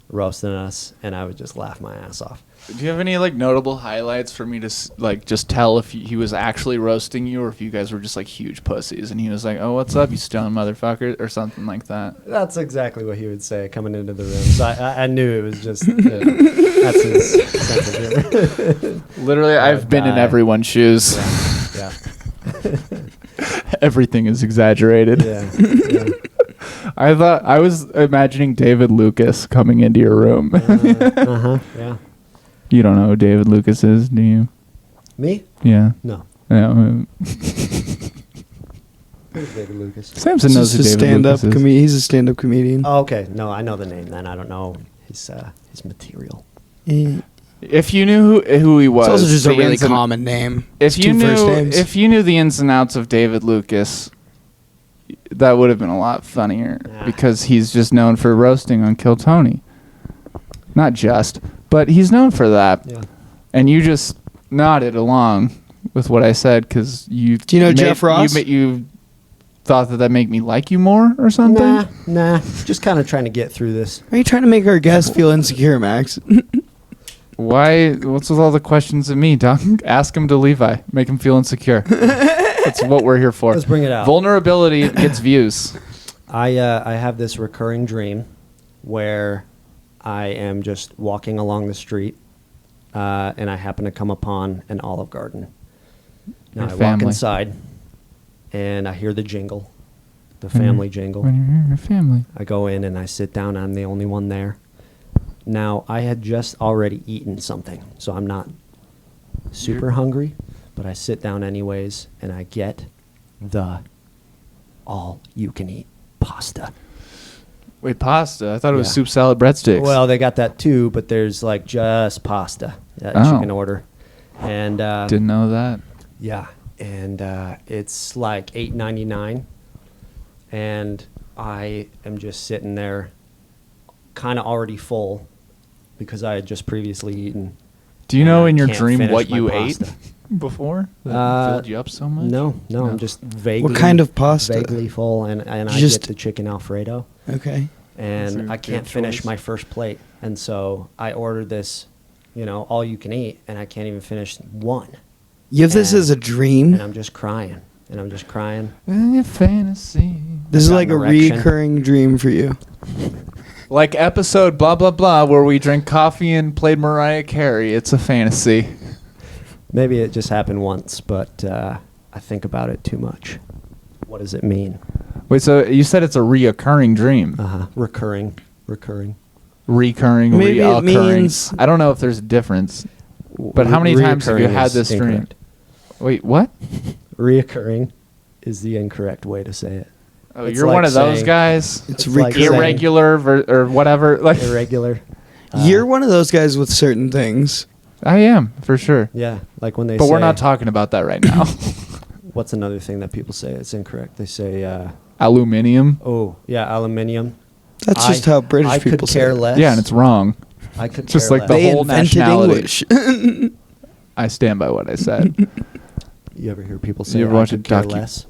Speaker 3: roasting us, and I would just laugh my ass off.
Speaker 2: Do you have any like notable highlights for me to like just tell if he was actually roasting you or if you guys were just like huge pussies and he was like, "Oh, what's up, you stone motherfucker," or something like that?
Speaker 3: That's exactly what he would say coming into the room. So I knew it was just that's his sense of humor.
Speaker 2: Literally, I've been in
Speaker 3: die.
Speaker 2: everyone's shoes.
Speaker 3: Yeah,
Speaker 2: Everything is exaggerated.
Speaker 3: yeah, yeah.
Speaker 2: I thought I was imagining David Lucas coming into your room.
Speaker 3: Yeah.
Speaker 2: You don't know who David Lucas is, do you?
Speaker 3: Me?
Speaker 2: Yeah.
Speaker 3: No.
Speaker 2: Yeah.
Speaker 3: Who's David Lucas?
Speaker 2: Samson
Speaker 4: He's
Speaker 2: knows who
Speaker 4: a
Speaker 2: David
Speaker 4: stand-up
Speaker 2: Lucas is.
Speaker 4: He's a stand-up comedian.
Speaker 3: Oh, okay. No, I know the name. Then I don't know his material.
Speaker 4: Yeah.
Speaker 2: If you knew who he was,
Speaker 4: It's also just a
Speaker 2: the
Speaker 4: really
Speaker 2: ins and-
Speaker 4: common name.
Speaker 2: If
Speaker 4: It's
Speaker 2: you
Speaker 4: two first
Speaker 2: knew,
Speaker 4: names.
Speaker 2: if you knew the ins and outs of David Lucas, that would have been a lot funnier
Speaker 3: Nah.
Speaker 2: because he's just known for roasting on Kill Tony. Not just, but he's known for that.
Speaker 3: Yeah.
Speaker 2: And you just nodded along with what I said because you.
Speaker 4: Do you know Jeff Ross?
Speaker 2: You thought that made me like you more or something.
Speaker 3: Nah. Just kind of trying to get through this.
Speaker 4: Are you trying to make our guests feel insecure, Max?
Speaker 2: Why? What's with all the questions of me, Doc? Ask him to Levi. Make him feel insecure. That's what we're here for.
Speaker 3: Let's bring it out.
Speaker 2: Vulnerability gets views.
Speaker 3: I have this recurring dream where I am just walking along the street and I happen to come upon an Olive Garden. Now
Speaker 2: Your
Speaker 3: I walk
Speaker 2: family.
Speaker 3: inside and I hear the jingle, the family jingle.
Speaker 2: When you're in your family.
Speaker 3: I go in and I sit down. I'm the only one there. Now, I had just already eaten something, so I'm not super hungry, but I sit down anyways, and I get the all-you-can-eat pasta.
Speaker 2: Wait, pasta? I thought it was
Speaker 3: Yeah.
Speaker 2: soup, salad, breadsticks.
Speaker 3: Well, they got that too, but there's like just pasta that
Speaker 2: Oh.
Speaker 3: you can order. And
Speaker 2: didn't know that.
Speaker 3: yeah, and it's like $8.99, and I am just sitting there, kind of already full, because I had just previously eaten.
Speaker 2: Do you
Speaker 3: and
Speaker 2: know
Speaker 3: I
Speaker 2: in your
Speaker 3: can't
Speaker 2: dream
Speaker 3: finish
Speaker 2: what
Speaker 3: my
Speaker 2: you
Speaker 3: pasta.
Speaker 2: ate before that filled you up so much?
Speaker 3: No,
Speaker 2: No.
Speaker 3: I'm just vaguely.
Speaker 4: What kind of pasta?
Speaker 3: Vaguely full, and I
Speaker 4: Just-
Speaker 3: get the chicken Alfredo,
Speaker 4: Okay.
Speaker 2: That's
Speaker 3: and
Speaker 2: a
Speaker 3: I can't
Speaker 2: good
Speaker 3: finish
Speaker 2: choice.
Speaker 3: my first plate, and so I ordered this, all you can eat, and I can't even finish one,
Speaker 4: You have this
Speaker 3: And-
Speaker 4: as a dream?
Speaker 3: and I'm just crying,
Speaker 2: In your fantasy.
Speaker 4: This is
Speaker 3: got
Speaker 4: like
Speaker 3: an
Speaker 4: a
Speaker 3: erection.
Speaker 4: recurring dream for you.
Speaker 2: Like episode blah blah blah where we drank coffee and played Mariah Carey. It's a fantasy.
Speaker 3: Maybe it just happened once, but I think about it too much. What does it mean?
Speaker 2: Wait, so you said it's a reoccurring dream?
Speaker 3: Recurring.
Speaker 2: Recurring,
Speaker 4: Maybe it
Speaker 2: reoccurring.
Speaker 4: means-
Speaker 2: I don't know if there's a difference. But how many times have you
Speaker 3: Reoccurring
Speaker 2: had
Speaker 3: is
Speaker 2: this dream?
Speaker 3: incorrect.
Speaker 2: Wait, what?
Speaker 3: Reoccurring is the incorrect way to say it.
Speaker 2: Oh,
Speaker 3: It's
Speaker 2: you're
Speaker 3: like
Speaker 2: one of those
Speaker 3: saying-
Speaker 2: guys?
Speaker 4: It's
Speaker 3: like
Speaker 4: recurring.
Speaker 2: Irregular or whatever. Like
Speaker 3: Irregular.
Speaker 4: You're one of those guys with certain things.
Speaker 2: I am, for sure.
Speaker 3: Yeah, like when they
Speaker 2: But
Speaker 3: say.
Speaker 2: we're not talking about that right now.
Speaker 3: What's another thing that people say? It's incorrect. They say,
Speaker 2: Aluminium.
Speaker 3: oh, yeah, aluminium.
Speaker 4: That's just how British
Speaker 3: I
Speaker 4: people
Speaker 3: could
Speaker 4: say
Speaker 3: care
Speaker 4: it.
Speaker 3: less.
Speaker 2: Yeah, and it's wrong.
Speaker 3: I could
Speaker 2: just
Speaker 3: care
Speaker 2: like the
Speaker 3: less.
Speaker 4: They
Speaker 2: whole
Speaker 4: invented
Speaker 2: nationality.
Speaker 4: English.
Speaker 2: I stand by what I said.
Speaker 3: You ever hear people say,
Speaker 2: You ever
Speaker 3: I
Speaker 2: watch a
Speaker 3: could care
Speaker 2: docu-
Speaker 3: less?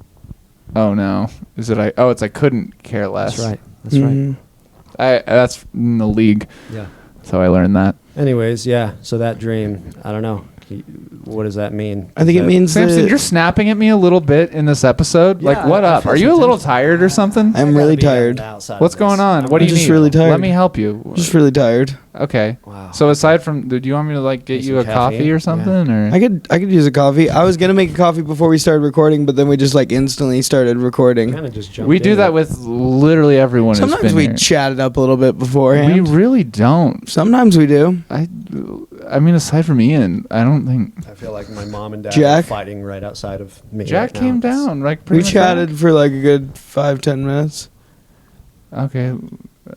Speaker 2: Oh no. Is it I it's I couldn't care less.
Speaker 3: That's right. That's right.
Speaker 4: Mhm.
Speaker 2: That's in the league.
Speaker 3: Yeah.
Speaker 2: So I learned that.
Speaker 3: Anyways, yeah. So that dream, I don't know. What does that mean?
Speaker 4: I think
Speaker 3: Is
Speaker 4: it
Speaker 3: that-
Speaker 4: means
Speaker 2: Samson,
Speaker 4: that
Speaker 2: you're snapping at me a little bit in this episode.
Speaker 3: Yeah,
Speaker 2: like, what
Speaker 3: I
Speaker 2: up?
Speaker 3: feel
Speaker 2: Are you a
Speaker 3: some
Speaker 2: little
Speaker 3: tension.
Speaker 2: tired or something?
Speaker 4: I'm
Speaker 3: I
Speaker 4: really
Speaker 3: gotta be on
Speaker 4: tired.
Speaker 3: the outside
Speaker 2: What's
Speaker 3: of
Speaker 2: going
Speaker 3: this.
Speaker 2: on?
Speaker 3: I'm
Speaker 2: What do you
Speaker 4: just
Speaker 2: need?
Speaker 4: really tired.
Speaker 2: Let me help you.
Speaker 4: just really tired.
Speaker 2: Okay.
Speaker 3: Wow.
Speaker 2: So aside from, do you want me to like get
Speaker 3: Get
Speaker 2: you
Speaker 3: some
Speaker 2: a coffee
Speaker 3: caffeine?
Speaker 2: or something? Or
Speaker 4: I could use a coffee. I was gonna make a coffee before we started recording, but then we just like instantly started recording.
Speaker 3: Kind of just jumped
Speaker 2: we do
Speaker 3: in
Speaker 2: that
Speaker 3: there.
Speaker 2: with literally everyone. who's
Speaker 4: Sometimes
Speaker 2: been
Speaker 4: we
Speaker 2: here.
Speaker 4: chatted up a little bit beforehand.
Speaker 2: We really don't.
Speaker 4: Sometimes we do.
Speaker 2: I mean, aside from Ian, I don't think
Speaker 3: I feel like my mom and dad
Speaker 4: Jack?
Speaker 3: are fighting right outside of me.
Speaker 2: Jack
Speaker 3: right now.
Speaker 2: came
Speaker 3: It's-
Speaker 2: down. Like
Speaker 4: We
Speaker 2: pretty much
Speaker 4: chatted for like a good 5-10 minutes.
Speaker 2: Okay.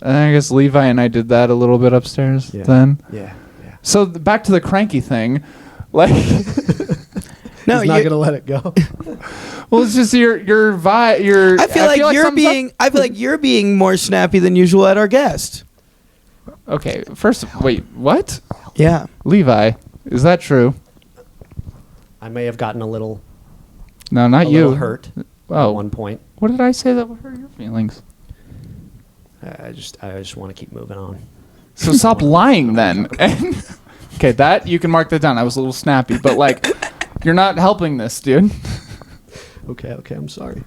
Speaker 2: And I guess Levi and I did that a little bit upstairs
Speaker 3: Yeah.
Speaker 2: then.
Speaker 3: Yeah.
Speaker 2: So back to the cranky thing. Like,
Speaker 4: No,
Speaker 3: He's not
Speaker 4: you,
Speaker 3: gonna let it go.
Speaker 2: well, it's just your vibe. Your
Speaker 4: I feel like you're
Speaker 2: something's up.
Speaker 4: being. I feel like you're being more snappy than usual at our guest.
Speaker 2: Okay. First, wait. What?
Speaker 4: Yeah.
Speaker 2: Levi, is that true?
Speaker 3: I may have gotten a little
Speaker 2: No, not you.
Speaker 3: little hurt
Speaker 2: Oh,
Speaker 3: at one point.
Speaker 2: what did I say that would hurt your feelings?
Speaker 3: I just want to keep moving on.
Speaker 2: So stop lying then. And okay, that you can mark that down. I was a little snappy, but like, you're not helping this, dude.
Speaker 3: Okay, I'm sorry.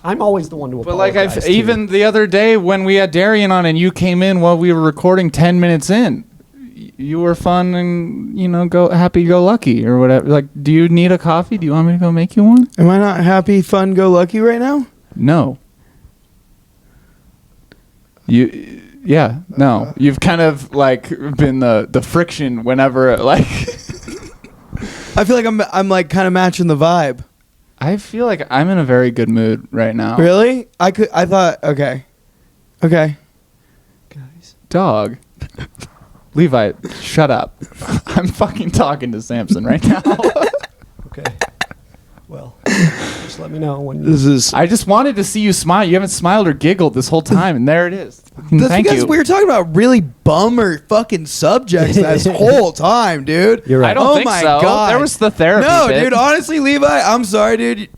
Speaker 3: I'm always the one to
Speaker 2: But like,
Speaker 3: apologize.
Speaker 2: I've even the other day when we had Darian on and you came in while we were recording 10 minutes in, you were fun and go happy go lucky or whatever. Like, do you need a coffee? Do you want me to go make you one?
Speaker 4: Am I not happy, fun, go lucky right now?
Speaker 2: No. No. You've kind of like been the friction whenever like.
Speaker 4: I feel like I'm like kind of matching the vibe.
Speaker 2: I feel like I'm in a very good mood right now.
Speaker 4: Really? I thought. Okay.
Speaker 3: guys.
Speaker 2: Dog. Levi, shut up. I'm fucking talking to Samson right now.
Speaker 3: Okay. Well, just let me know when you.
Speaker 4: This is.
Speaker 2: I just wanted to see you smile. You haven't smiled or giggled this whole time, and there it is.
Speaker 4: That's
Speaker 2: Thank
Speaker 4: because
Speaker 2: you.
Speaker 4: we were talking about really bummer fucking subjects this whole time, dude.
Speaker 3: You're right.
Speaker 2: I don't
Speaker 4: Oh
Speaker 2: think
Speaker 4: my
Speaker 2: so.
Speaker 4: God.
Speaker 2: There was the therapy
Speaker 4: No,
Speaker 2: bit.
Speaker 4: dude. Honestly, Levi, I'm sorry, dude.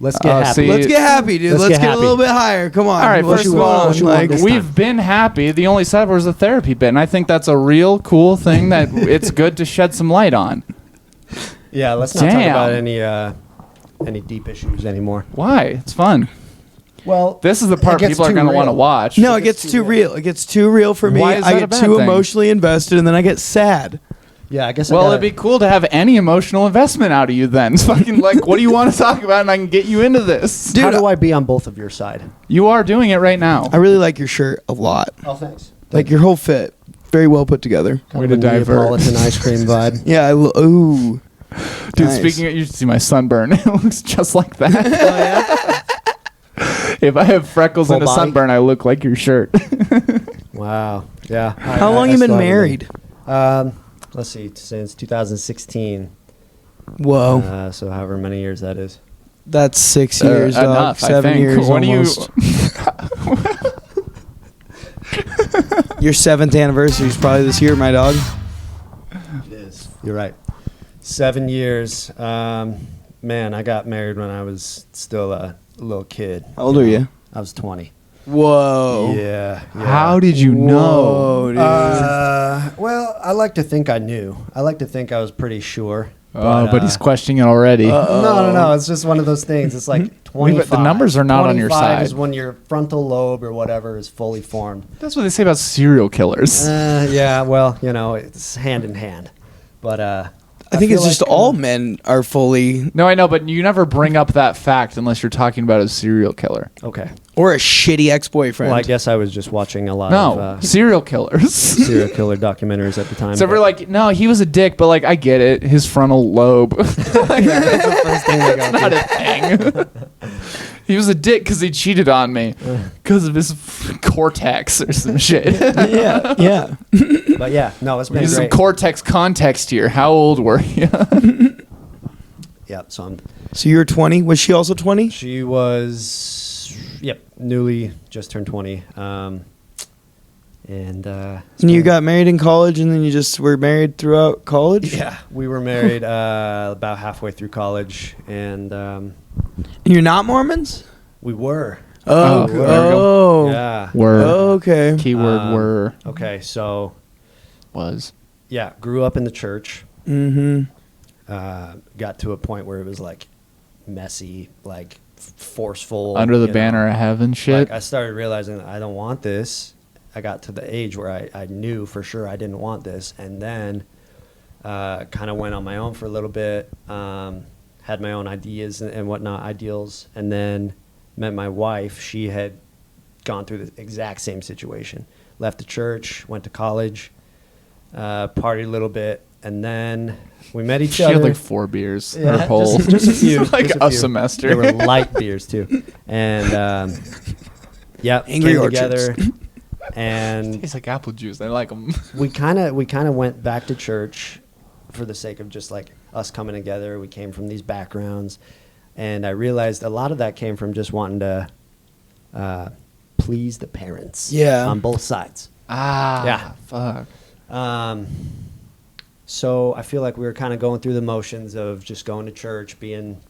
Speaker 3: Let's get happy.
Speaker 2: see-
Speaker 4: Let's get happy, dude.
Speaker 3: Let's
Speaker 4: Let's
Speaker 3: get
Speaker 4: get a
Speaker 3: happy.
Speaker 4: little bit higher. Come on.
Speaker 2: All right,
Speaker 4: What's
Speaker 2: first of
Speaker 4: going
Speaker 2: all,
Speaker 4: on?
Speaker 3: what you want
Speaker 4: Like,
Speaker 3: this
Speaker 2: We've
Speaker 3: time?
Speaker 2: been happy. The only side was the therapy bit, and I think that's a real cool thing that it's good to shed some light on.
Speaker 3: Yeah, let's not talk
Speaker 2: Damn.
Speaker 3: about any deep issues anymore.
Speaker 2: Why? It's fun.
Speaker 3: Well,
Speaker 2: This is the part
Speaker 3: it gets
Speaker 2: people are
Speaker 3: too
Speaker 2: going to want to
Speaker 3: real.
Speaker 2: watch.
Speaker 4: No, it gets too real. It gets too real for me.
Speaker 2: Why is
Speaker 4: I
Speaker 2: that a
Speaker 4: get
Speaker 2: bad
Speaker 4: too
Speaker 2: thing?
Speaker 4: emotionally invested, and then I get sad.
Speaker 3: Yeah, I guess. I
Speaker 2: Well,
Speaker 3: gotta-
Speaker 2: it'd be cool to have any emotional investment out of you then. It's fucking like, what do you want to talk about? And I can get you into this.
Speaker 3: How do I be on both of your side?
Speaker 2: You are doing it right now.
Speaker 4: I really like your shirt a lot.
Speaker 3: Oh, thanks.
Speaker 4: Like your whole fit, very well put together.
Speaker 2: Way to divert.
Speaker 3: Neapolitan ice cream vibe.
Speaker 4: Yeah, ooh.
Speaker 2: Dude,
Speaker 4: Nice.
Speaker 2: speaking of, you should see my sunburn. It looks just like that.
Speaker 3: Oh yeah.
Speaker 2: If I have freckles
Speaker 3: Full
Speaker 2: and a
Speaker 3: body?
Speaker 2: sunburn, I look like your shirt.
Speaker 3: Wow. Yeah.
Speaker 4: How long you been married?
Speaker 3: Let's see, since 2016.
Speaker 4: Whoa,
Speaker 3: So however many years that is.
Speaker 4: that's 6 years. dog.
Speaker 2: enough,
Speaker 4: 7
Speaker 2: I think.
Speaker 4: years
Speaker 2: When
Speaker 4: almost. Your 7th anniversary is probably this year, my dog.
Speaker 3: It is. You're right. 7 years. Man, I got married when I was still a little kid.
Speaker 4: How old are you?
Speaker 3: I was 20.
Speaker 4: Whoa.
Speaker 3: Yeah.
Speaker 2: How did you know?
Speaker 4: Whoa, dude.
Speaker 3: Well, I like to think I knew. I like to think I was pretty sure.
Speaker 2: But he's questioning it already.
Speaker 3: No. It's just one of those things. It's like 25.
Speaker 2: The numbers are not on your
Speaker 3: 25
Speaker 2: side.
Speaker 3: is when your frontal lobe or whatever is fully formed.
Speaker 2: That's what they say about serial killers.
Speaker 3: Yeah, well, it's hand in hand. But
Speaker 4: I think
Speaker 3: feel
Speaker 4: it's just
Speaker 3: like,
Speaker 4: all men are fully,
Speaker 2: No, I know, but you never bring up that fact unless you're talking about a serial killer.
Speaker 3: Okay.
Speaker 4: or a shitty ex-boyfriend.
Speaker 3: Well, I guess I was just watching a lot
Speaker 2: No,
Speaker 3: of
Speaker 2: serial killers.
Speaker 3: serial killer documentaries at the time.
Speaker 2: So we're like, no, he was a dick, but like, I get it. His frontal lobe.
Speaker 3: That's the first thing I got
Speaker 2: Not
Speaker 3: to.
Speaker 2: a thing. He was a dick because he cheated on me because of his cortex or some shit.
Speaker 4: yeah, yeah.
Speaker 3: But yeah, no, it's been
Speaker 2: Use some
Speaker 3: great.
Speaker 2: cortex context here. How old were you?
Speaker 3: Yeah, so I'm.
Speaker 4: So you were 20. Was she also 20?
Speaker 3: She was, newly just turned 20. And
Speaker 4: And you got married in college, and then you just were married throughout college?
Speaker 3: yeah, we were married about halfway through college, and
Speaker 4: And you're not Mormons?
Speaker 3: we were.
Speaker 2: Oh,
Speaker 3: We
Speaker 2: there we
Speaker 3: were.
Speaker 2: go.
Speaker 3: Yeah.
Speaker 2: Were.
Speaker 4: Okay.
Speaker 2: Keyword were.
Speaker 3: Okay, so
Speaker 2: Was.
Speaker 3: yeah, grew up in the church.
Speaker 4: Mm-hmm.
Speaker 3: Got to a point where it was like messy, like forceful.
Speaker 2: Under the
Speaker 3: you know.
Speaker 2: banner of heaven shit.
Speaker 3: Like I started realizing that I don't want this. I got to the age where I knew for sure I didn't want this, and then kind of went on my own for a little bit. Had my own ideas and whatnot, ideals, and then met my wife. She had gone through the exact same situation. Left the church, went to college, partied a little bit, and then we met each
Speaker 2: She
Speaker 3: other.
Speaker 2: had like 4 beers.
Speaker 3: Yeah,
Speaker 2: her whole
Speaker 3: just a few,
Speaker 2: like
Speaker 3: just
Speaker 2: a
Speaker 3: few.
Speaker 2: semester.
Speaker 3: They were light beers too, and yeah,
Speaker 4: Angry
Speaker 3: came
Speaker 4: Orchards.
Speaker 3: together, and
Speaker 2: Tastes like apple juice. I like them.
Speaker 3: we kind of went back to church for the sake of just like us coming together. We came from these backgrounds, and I realized a lot of that came from just wanting to please the parents.
Speaker 4: Yeah.
Speaker 3: on both sides.
Speaker 2: Yeah.
Speaker 3: Yeah.
Speaker 2: Fuck.
Speaker 3: So I feel like we were kind of going through the motions of just going to church, being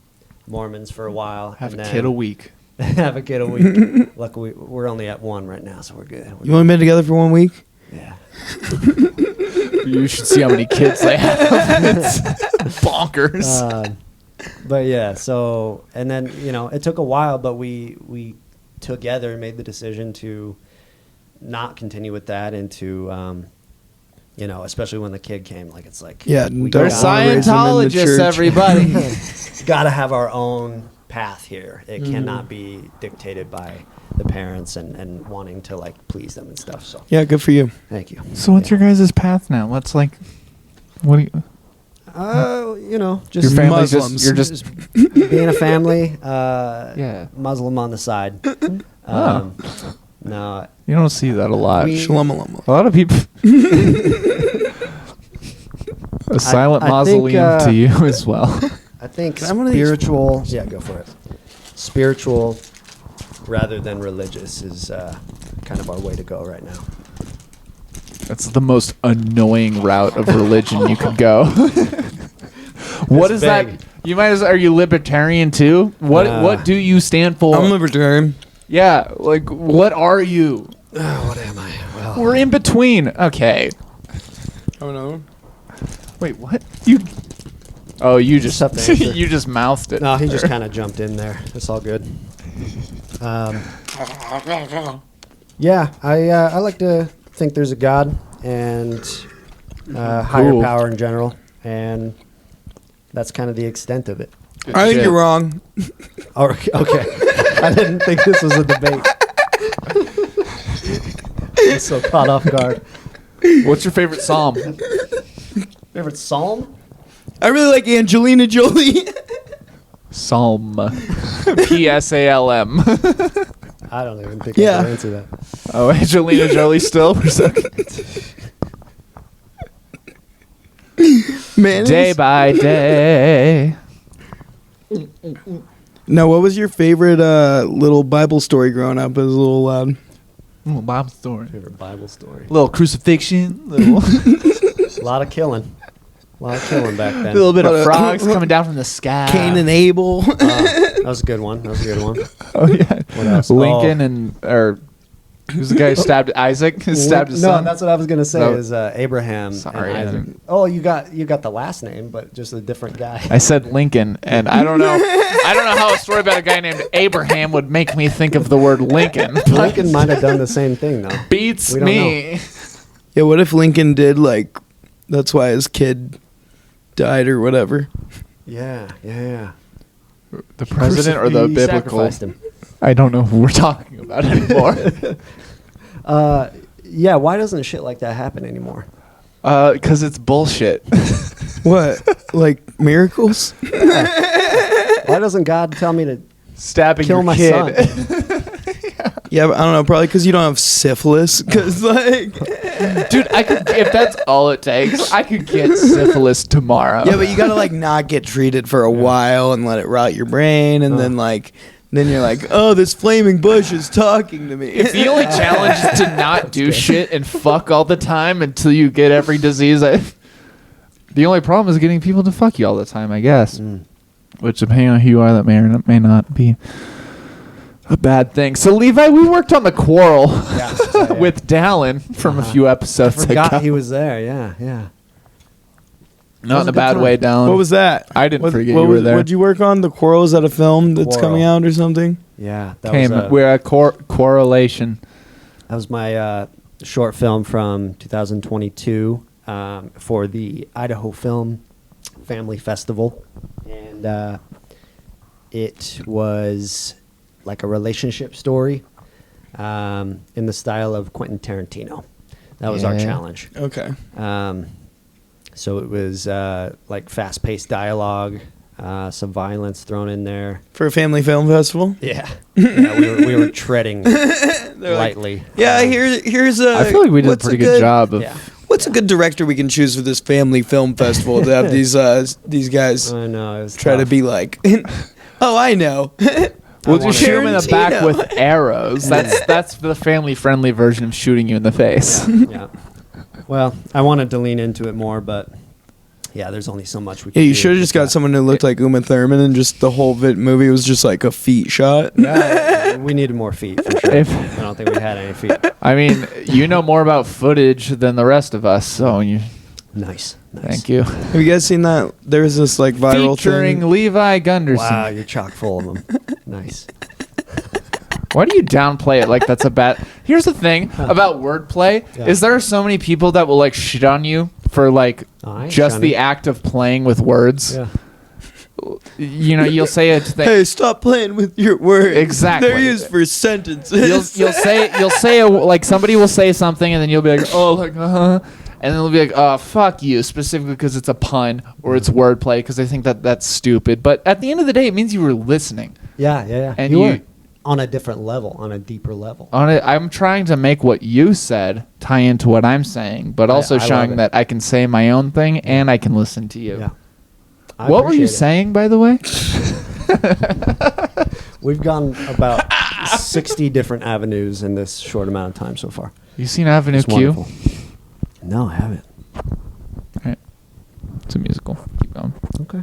Speaker 3: Mormons for a while.
Speaker 2: Have
Speaker 3: and
Speaker 2: a
Speaker 3: then
Speaker 2: kid a week.
Speaker 3: have a kid a week. Luckily, we're only at 1 right now, so we're good.
Speaker 4: You only been together for 1 week?
Speaker 3: Yeah.
Speaker 2: You should see how many kids they have. It's bonkers.
Speaker 3: But yeah, so, and then, it took a while, but we together made the decision to not continue with that and to, especially when the kid came, like, it's like,
Speaker 4: Yeah,
Speaker 3: we
Speaker 4: they're
Speaker 3: gotta-
Speaker 4: raise them in the
Speaker 2: Scientologists,
Speaker 4: church.
Speaker 2: everybody.
Speaker 3: got to have our own path here. It
Speaker 4: Mm-hmm.
Speaker 3: cannot be dictated by the parents and wanting to, like, please them and stuff. So,
Speaker 4: Yeah, good for you.
Speaker 3: thank you.
Speaker 2: So what's your guys' path now? Let's like, what do you?
Speaker 3: Just
Speaker 2: Your family's
Speaker 4: Muslims.
Speaker 2: You're just.
Speaker 3: being a family,
Speaker 2: Yeah.
Speaker 3: Muslim on the side.
Speaker 2: Oh.
Speaker 3: No,
Speaker 2: You don't see that a lot.
Speaker 3: We-
Speaker 4: Shalom alum.
Speaker 2: A lot of people. A silent
Speaker 3: I think,
Speaker 2: mausoleum to you as well.
Speaker 3: I think
Speaker 4: Can I have one of these?
Speaker 3: spiritual. Yeah, go for it. Spiritual, rather than religious, is kind of our way to go right now.
Speaker 2: That's the most annoying route of religion you could go. What is
Speaker 3: vague.
Speaker 2: that? You might as. Are you libertarian too? What do you stand for?
Speaker 4: I'm libertarian.
Speaker 2: Yeah, like what are you?
Speaker 3: What am I? Well,
Speaker 2: We're in between. Okay.
Speaker 4: Oh no.
Speaker 2: Wait, what? You? Oh, you just
Speaker 3: Just have to answer.
Speaker 2: you just mouthed it.
Speaker 3: no, he just kind of jumped in there. It's all good. Yeah, I like to think there's a God, and higher
Speaker 2: Cool.
Speaker 3: power in general, and that's kind of the extent of it.
Speaker 2: Good
Speaker 4: I think
Speaker 2: shit.
Speaker 4: you're wrong.
Speaker 3: Oh, okay. I didn't think this was a debate. I'm so caught off guard.
Speaker 2: What's your favorite psalm?
Speaker 3: Favorite psalm?
Speaker 4: I really like Angelina Jolie.
Speaker 2: Psalm. PSALM.
Speaker 3: I don't even think I
Speaker 4: Yeah.
Speaker 3: can answer that.
Speaker 2: Oh, Angelina Jolie still?
Speaker 4: Man.
Speaker 2: Day by day.
Speaker 4: Now, what was your favorite little Bible story growing up? It was a little loud.
Speaker 2: Little Bible story.
Speaker 3: Favorite Bible story.
Speaker 2: Little crucifixion. Little,
Speaker 3: A lot of killing. A lot of killing back then.
Speaker 2: little bit of frogs coming down from the sky.
Speaker 4: Cain and Abel.
Speaker 3: That was a good one.
Speaker 2: Oh yeah.
Speaker 3: What else?
Speaker 2: Lincoln and or who's the guy who stabbed Isaac? Who stabbed his
Speaker 3: no,
Speaker 2: son?
Speaker 3: that's what I was gonna say.
Speaker 2: No.
Speaker 3: Is Abraham
Speaker 2: Sorry,
Speaker 3: and
Speaker 2: I
Speaker 3: Isaac.
Speaker 2: didn't-
Speaker 3: Oh, you got the last name, but just a different guy.
Speaker 2: I said Lincoln, and I don't know. I don't know how a story about a guy named Abraham would make me think of the word Lincoln.
Speaker 3: Lincoln might have done the same thing though.
Speaker 2: Beats
Speaker 3: We don't
Speaker 2: me.
Speaker 4: Yeah, what if Lincoln did, like, that's why his kid died or whatever?
Speaker 3: Yeah.
Speaker 2: The president or the
Speaker 3: He
Speaker 2: biblical?
Speaker 3: sacrificed him.
Speaker 2: I don't know who we're talking about anymore.
Speaker 3: Yeah. Why doesn't shit like that happen anymore?
Speaker 2: Because it's bullshit.
Speaker 4: What? Like miracles?
Speaker 3: Why doesn't God tell me to
Speaker 2: Stabbing
Speaker 3: kill
Speaker 2: your
Speaker 3: my
Speaker 2: kid.
Speaker 3: son?
Speaker 4: Yeah, but I don't know. Probably because you don't have syphilis. Because, like.
Speaker 2: Dude, I could if that's all it takes, I could get syphilis tomorrow.
Speaker 4: Yeah, but you gotta, like, not get treated for a while and let it rot your brain. And then, like. Then you're like, oh, this flaming bush is talking to me.
Speaker 2: If the only challenge is to not do shit and fuck all the time until you get every disease, the only problem is getting people to fuck you all the time, I guess. Which, depending on who you are, that may or may not be a bad thing. So, Levi, we worked on the quarrel with Dallin from a few
Speaker 3: I
Speaker 2: episodes
Speaker 3: forgot
Speaker 2: ago.
Speaker 3: he was there. Yeah.
Speaker 2: Not
Speaker 3: was
Speaker 2: in
Speaker 3: a
Speaker 2: a
Speaker 3: good
Speaker 2: bad
Speaker 3: time.
Speaker 2: way, Dallin.
Speaker 4: What was that?
Speaker 2: I didn't forget
Speaker 4: what
Speaker 2: you were
Speaker 4: was-
Speaker 2: there.
Speaker 4: What'd you work on? The Quarrel? Is that a film that's
Speaker 3: Quarrel.
Speaker 4: coming out or something?
Speaker 3: Yeah. That
Speaker 2: Came,
Speaker 3: was,
Speaker 2: we're at correlation.
Speaker 3: that was my short film from 2022 for the Idaho Film Family Festival, and it was like a relationship story in the style of Quentin Tarantino. That was our
Speaker 2: Yeah.
Speaker 3: challenge.
Speaker 4: Okay.
Speaker 3: So it was like fast-paced dialogue, some violence thrown in there.
Speaker 4: For a family film festival?
Speaker 3: Yeah, we were treading lightly.
Speaker 4: Yeah, here's a.
Speaker 2: I feel like we did a
Speaker 4: what's
Speaker 2: pretty good job of.
Speaker 3: Yeah,
Speaker 4: What's a good director we can choose for this family film festival to have these guys
Speaker 3: I know. It was
Speaker 4: try to
Speaker 3: tough.
Speaker 4: be like, oh, I know.
Speaker 2: We'll
Speaker 3: I
Speaker 2: just shoot him in the back
Speaker 4: Tarantino.
Speaker 2: with arrows. That's the family-friendly version of shooting you in the face.
Speaker 3: Yeah. Well, I wanted to lean into it more, but yeah, there's only so much we can
Speaker 4: Yeah,
Speaker 3: do.
Speaker 4: you should have just got someone who looked like Uma Thurman and just the whole movie was just like a feet shot.
Speaker 3: Yeah, we needed more feet for sure.
Speaker 2: If-
Speaker 3: I don't think we had any feet.
Speaker 2: I mean, you know more about footage than the rest of us, so you.
Speaker 3: Nice.
Speaker 2: Thank you.
Speaker 4: Have you guys seen that? There was this like viral
Speaker 2: Featuring
Speaker 4: thing.
Speaker 2: Levi Gunderson.
Speaker 3: Wow, you're chock full of them. Nice.
Speaker 2: Why do you downplay it like that's a bad? Here's the thing about wordplay:
Speaker 3: Yeah.
Speaker 2: is there are so many people that will like shit on you for like
Speaker 3: I ain't
Speaker 2: just the
Speaker 3: shunning.
Speaker 2: act of playing with words.
Speaker 3: Yeah.
Speaker 2: You know, you'll say it.
Speaker 4: Hey, stop playing with your words.
Speaker 2: Exactly.
Speaker 4: They're used for sentences.
Speaker 2: You'll say like somebody will say something and then you'll be like, oh, like and then they'll be like, oh, fuck you, specifically because it's a pun or it's wordplay because they think that that's stupid. But at the end of the day, it means you were listening.
Speaker 3: Yeah.
Speaker 2: And
Speaker 3: you
Speaker 2: you-
Speaker 3: were on a different level, on a deeper level.
Speaker 2: On it, I'm trying to make what you said tie into what I'm saying, but also
Speaker 3: I love
Speaker 2: showing
Speaker 3: it.
Speaker 2: that I can say my own thing and I can listen to you.
Speaker 3: Yeah. I
Speaker 2: What were you
Speaker 3: appreciate it.
Speaker 2: saying, by the way?
Speaker 3: We've gone about 60 different avenues in this short amount of time so far.
Speaker 2: You seen Avenue
Speaker 3: It's
Speaker 2: Q?
Speaker 3: wonderful. No, I haven't.
Speaker 2: It's a musical. Keep going.
Speaker 3: Okay.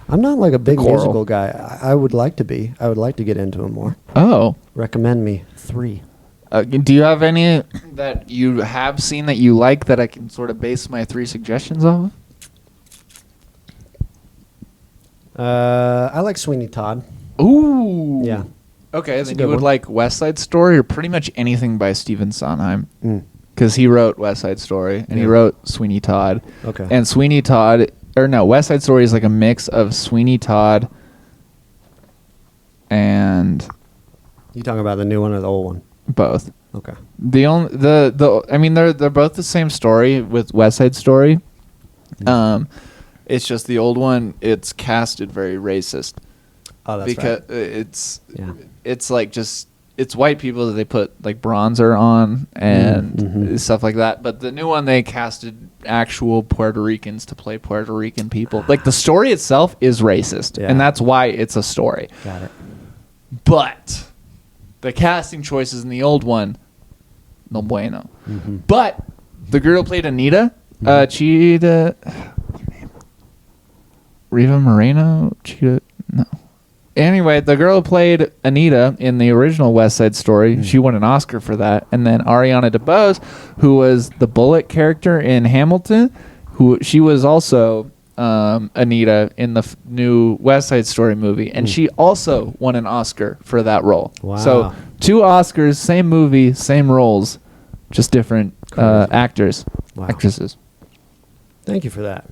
Speaker 3: I'm not like a big
Speaker 2: Choral.
Speaker 3: musical guy. I would like to be. I would like to get into it more.
Speaker 2: Oh.
Speaker 3: Recommend me 3.
Speaker 2: Do you have any that you have seen that you like that I can sort of base my 3 suggestions off of?
Speaker 3: I like Sweeney Todd.
Speaker 2: Ooh.
Speaker 3: Yeah.
Speaker 2: Okay,
Speaker 3: That's a
Speaker 2: then
Speaker 3: good
Speaker 2: you would
Speaker 3: one.
Speaker 2: like West Side Story or pretty much anything by Stephen Sondheim. because he wrote West Side Story and he
Speaker 3: Yeah.
Speaker 2: wrote Sweeney Todd.
Speaker 3: Okay.
Speaker 2: And Sweeney Todd, or no, West Side Story is like a mix of Sweeney Todd and
Speaker 3: You talking about the new one or the old one?
Speaker 2: both.
Speaker 3: Okay.
Speaker 2: I mean they're both the same story with West Side Story. It's just the old one. It's casted very racist
Speaker 3: Oh, that's
Speaker 2: because
Speaker 3: right.
Speaker 2: it's like just it's white people that they put like bronzer on and
Speaker 3: Mhm.
Speaker 2: stuff like that. But the new one they casted actual Puerto Ricans to play Puerto Rican people. Like the story itself is racist,
Speaker 3: Yeah.
Speaker 2: and that's why it's a story.
Speaker 3: Got it.
Speaker 2: But the casting choices in the old one, no bueno.
Speaker 3: Mhm.
Speaker 2: But the girl who played Anita, Cheetah, what's her name? Riva Moreno, Cheetah, no. Anyway, the girl who played Anita in the original West Side Story, she won an Oscar for that. And then Ariana DeBose, who was the Bullet character in Hamilton, she was also Anita in the new West Side Story movie, and she also won an Oscar for that role.
Speaker 3: Wow.
Speaker 2: So 2 Oscars, same movie, same roles, just different actors,
Speaker 3: Wow.
Speaker 2: actresses.
Speaker 3: Thank you for that.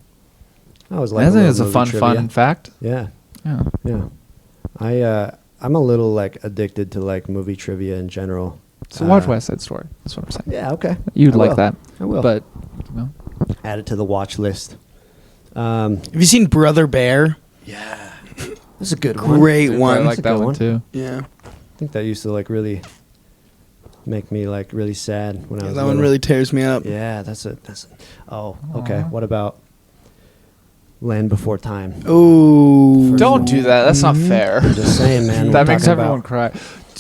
Speaker 3: I was like,
Speaker 2: I think it's a fun fact.
Speaker 3: Yeah.
Speaker 2: Yeah.
Speaker 3: Yeah. I'm a little like addicted to like movie trivia in general.
Speaker 2: So watch West Side Story. That's what I'm saying.
Speaker 3: Yeah. Okay.
Speaker 2: You'd
Speaker 3: I
Speaker 2: like
Speaker 3: will.
Speaker 2: that.
Speaker 3: I will.
Speaker 2: But you know,
Speaker 3: Add it to the watch list.
Speaker 4: Have you seen Brother Bear?
Speaker 3: Yeah. This is a good one.
Speaker 4: Great
Speaker 2: I
Speaker 4: one.
Speaker 2: like
Speaker 3: That's a
Speaker 2: that
Speaker 3: good
Speaker 2: one
Speaker 3: one.
Speaker 2: too.
Speaker 4: Yeah.
Speaker 3: I think that used to like really make me like really sad when I
Speaker 4: Yeah,
Speaker 3: was
Speaker 4: that one
Speaker 3: little.
Speaker 4: really tears me up.
Speaker 3: Yeah, that's a. Oh, okay. What about Land Before Time?
Speaker 4: Oh.
Speaker 2: Don't do that. That's not fair.
Speaker 3: I'm just saying, man.
Speaker 2: That
Speaker 3: we're
Speaker 2: makes
Speaker 3: talking
Speaker 2: everyone
Speaker 3: about-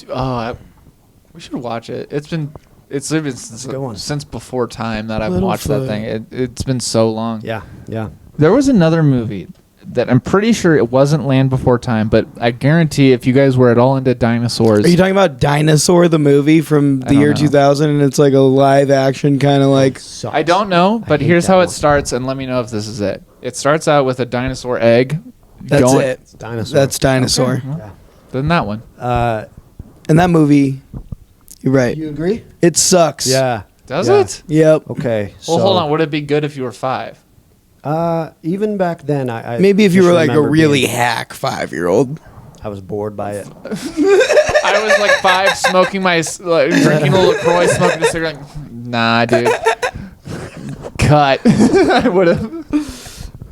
Speaker 2: cry. We should watch it. It's been since,
Speaker 3: a good one.
Speaker 2: since before time that I've watched that thing. It's been so long.
Speaker 3: Yeah. Yeah.
Speaker 2: There was another movie that I'm pretty sure it wasn't Land Before Time, but I guarantee if you guys were at all into dinosaurs,
Speaker 4: Are you talking about Dinosaur, the movie from
Speaker 2: I
Speaker 4: the
Speaker 2: don't
Speaker 4: year
Speaker 2: know.
Speaker 4: 2000, and it's like a live action kind of like.
Speaker 3: Sucks.
Speaker 2: I don't know,
Speaker 3: I
Speaker 2: but
Speaker 3: hate
Speaker 2: here's
Speaker 3: that
Speaker 2: how
Speaker 3: one.
Speaker 2: it starts, and let me know if this is it. It starts out with a dinosaur egg.
Speaker 4: That's
Speaker 2: going,
Speaker 4: it.
Speaker 3: It's Dinosaur.
Speaker 4: That's Dinosaur.
Speaker 2: Okay, well,
Speaker 3: Yeah.
Speaker 2: then that one.
Speaker 4: And that movie, you're right.
Speaker 3: You agree?
Speaker 4: It sucks.
Speaker 3: Yeah.
Speaker 2: Does
Speaker 3: Yeah.
Speaker 2: it?
Speaker 4: Yep.
Speaker 3: Okay.
Speaker 2: Well, hold on. Would it be good if you were 5?
Speaker 3: Even back then, I
Speaker 4: Maybe if you
Speaker 3: just
Speaker 4: were like a
Speaker 3: remember
Speaker 4: really
Speaker 3: being-
Speaker 4: hack 5-year-old.
Speaker 3: I was bored by it.
Speaker 2: I was like 5, smoking drinking a LaCroix, smoking a cigarette. Nah, dude. Cut. I would have.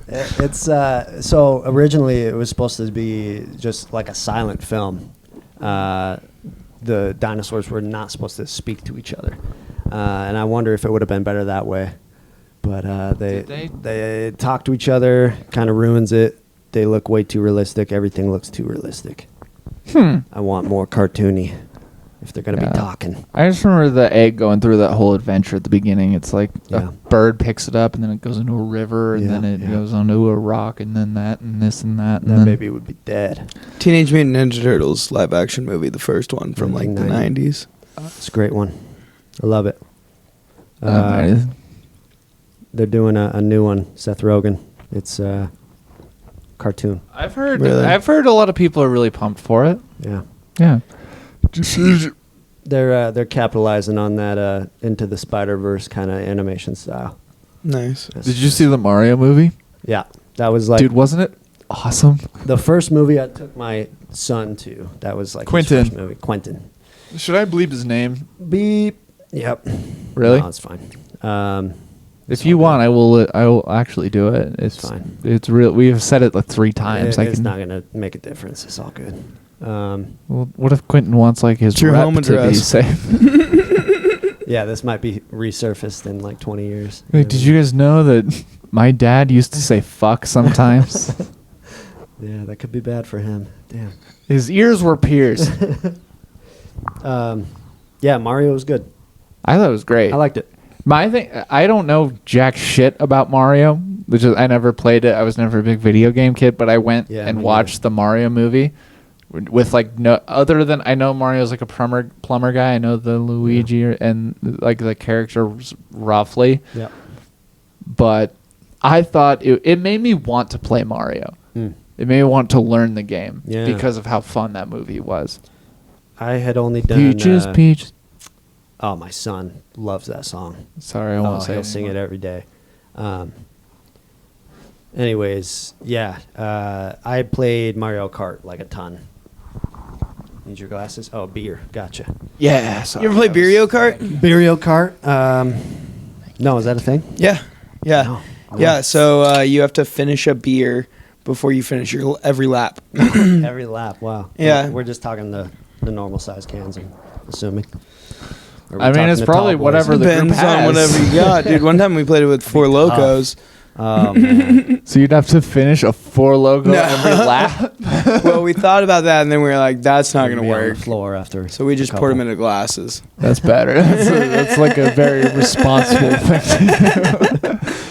Speaker 3: It's so originally it was supposed to be just like a silent film. The dinosaurs were not supposed to speak to each other, and I wonder if it would have been better that way. But
Speaker 2: Did
Speaker 3: they talk to each other, kind of ruins it. They look way too realistic. Everything looks too realistic. I want more cartoony if they're gonna
Speaker 2: Yeah.
Speaker 3: be talking.
Speaker 2: I just remember the egg going through that whole adventure at the beginning. It's like
Speaker 3: Yeah.
Speaker 2: a bird picks it up, and then it goes into a river, and
Speaker 3: Yeah,
Speaker 2: then it
Speaker 3: yeah.
Speaker 2: goes onto a rock, and then that, and this, and that. And
Speaker 3: That
Speaker 2: then
Speaker 3: baby would be dead.
Speaker 4: Teenage Mutant Ninja Turtles live action movie, the first one from like the
Speaker 3: 1990.
Speaker 4: 90s.
Speaker 3: It's a great one. I love it.
Speaker 2: Nice.
Speaker 3: They're doing a new one. Seth Rogen. It's cartoon.
Speaker 2: I've heard.
Speaker 4: Really?
Speaker 2: I've heard a lot of people are really pumped for it.
Speaker 3: Yeah.
Speaker 2: Yeah.
Speaker 3: They're capitalizing on that Into the Spider-Verse kind of animation style.
Speaker 4: Nice.
Speaker 2: Did you see the Mario movie?
Speaker 3: Yeah, that was like
Speaker 2: Dude, wasn't it awesome?
Speaker 3: the first movie I took my son to. That was like
Speaker 2: Quentin.
Speaker 3: his first movie. Quentin.
Speaker 2: Should I bleep his name?
Speaker 3: Beep. Yep.
Speaker 2: Really?
Speaker 3: No, it's fine.
Speaker 2: If
Speaker 3: it's
Speaker 2: you
Speaker 3: all
Speaker 2: want, I will. I will actually do it. It's
Speaker 3: fine.
Speaker 2: It's real. We've said it like 3 times.
Speaker 3: It's not gonna make a difference. It's all good.
Speaker 2: Well, what if Quentin wants like his
Speaker 4: It's your
Speaker 2: rep
Speaker 4: home
Speaker 2: to be
Speaker 4: address.
Speaker 2: safe?
Speaker 3: Yeah, this might be resurfaced in like 20 years.
Speaker 2: Wait, did you guys know that my dad used to say "fuck" sometimes?
Speaker 3: Yeah, that could be bad for him. Damn.
Speaker 2: His ears were pierced.
Speaker 3: Yeah, Mario was good.
Speaker 2: I thought it was great.
Speaker 3: I liked it.
Speaker 2: My thing, I don't know jack shit about Mario. Which is, I never played it. I was never a big video game kid, but I went
Speaker 3: Yeah,
Speaker 2: and
Speaker 3: me
Speaker 2: watched the Mario movie with like no other than I know Mario's like a plumber guy. I know the Luigi and like the characters roughly,
Speaker 3: Yeah.
Speaker 2: but I thought it made me want to play Mario.
Speaker 3: Mm.
Speaker 2: It made me want to learn the game
Speaker 3: Yeah.
Speaker 2: because of how fun that movie was.
Speaker 3: I had only done
Speaker 2: Peaches, peaches.
Speaker 3: Oh, my son loves that song.
Speaker 2: Sorry, I won't say
Speaker 3: He'll
Speaker 2: it
Speaker 3: sing it
Speaker 2: anymore.
Speaker 3: every day. Anyways, yeah, I played Mario Kart like a ton. Need your glasses? Oh, beer. Gotcha.
Speaker 2: Yeah. Sorry,
Speaker 4: You ever play
Speaker 2: that was-
Speaker 4: Mario Kart?
Speaker 3: Mario Kart. No, is that a thing?
Speaker 4: Yeah. Yeah.
Speaker 3: No.
Speaker 4: Yeah. So you have to finish a beer before you finish your every lap.
Speaker 3: Every lap. Wow.
Speaker 4: Yeah.
Speaker 3: We're just talking the normal size cans, I'm assuming. Or we
Speaker 2: I mean,
Speaker 3: talking
Speaker 2: it's
Speaker 3: the
Speaker 2: probably
Speaker 3: tall boys?
Speaker 2: whatever the group
Speaker 4: Depends on
Speaker 2: has.
Speaker 4: whatever you got, dude. One time we played it with Four
Speaker 3: tough.
Speaker 4: Locos.
Speaker 3: Oh man.
Speaker 2: So you'd have to finish a 4 logo
Speaker 4: No.
Speaker 2: every lap.
Speaker 4: Well, we thought about that, and then we were like, "That's not gonna
Speaker 3: Be on the
Speaker 4: work."
Speaker 3: floor after.
Speaker 4: So we
Speaker 3: a
Speaker 4: just
Speaker 3: couple.
Speaker 4: poured them into glasses.
Speaker 2: That's better. That's like a very responsible thing to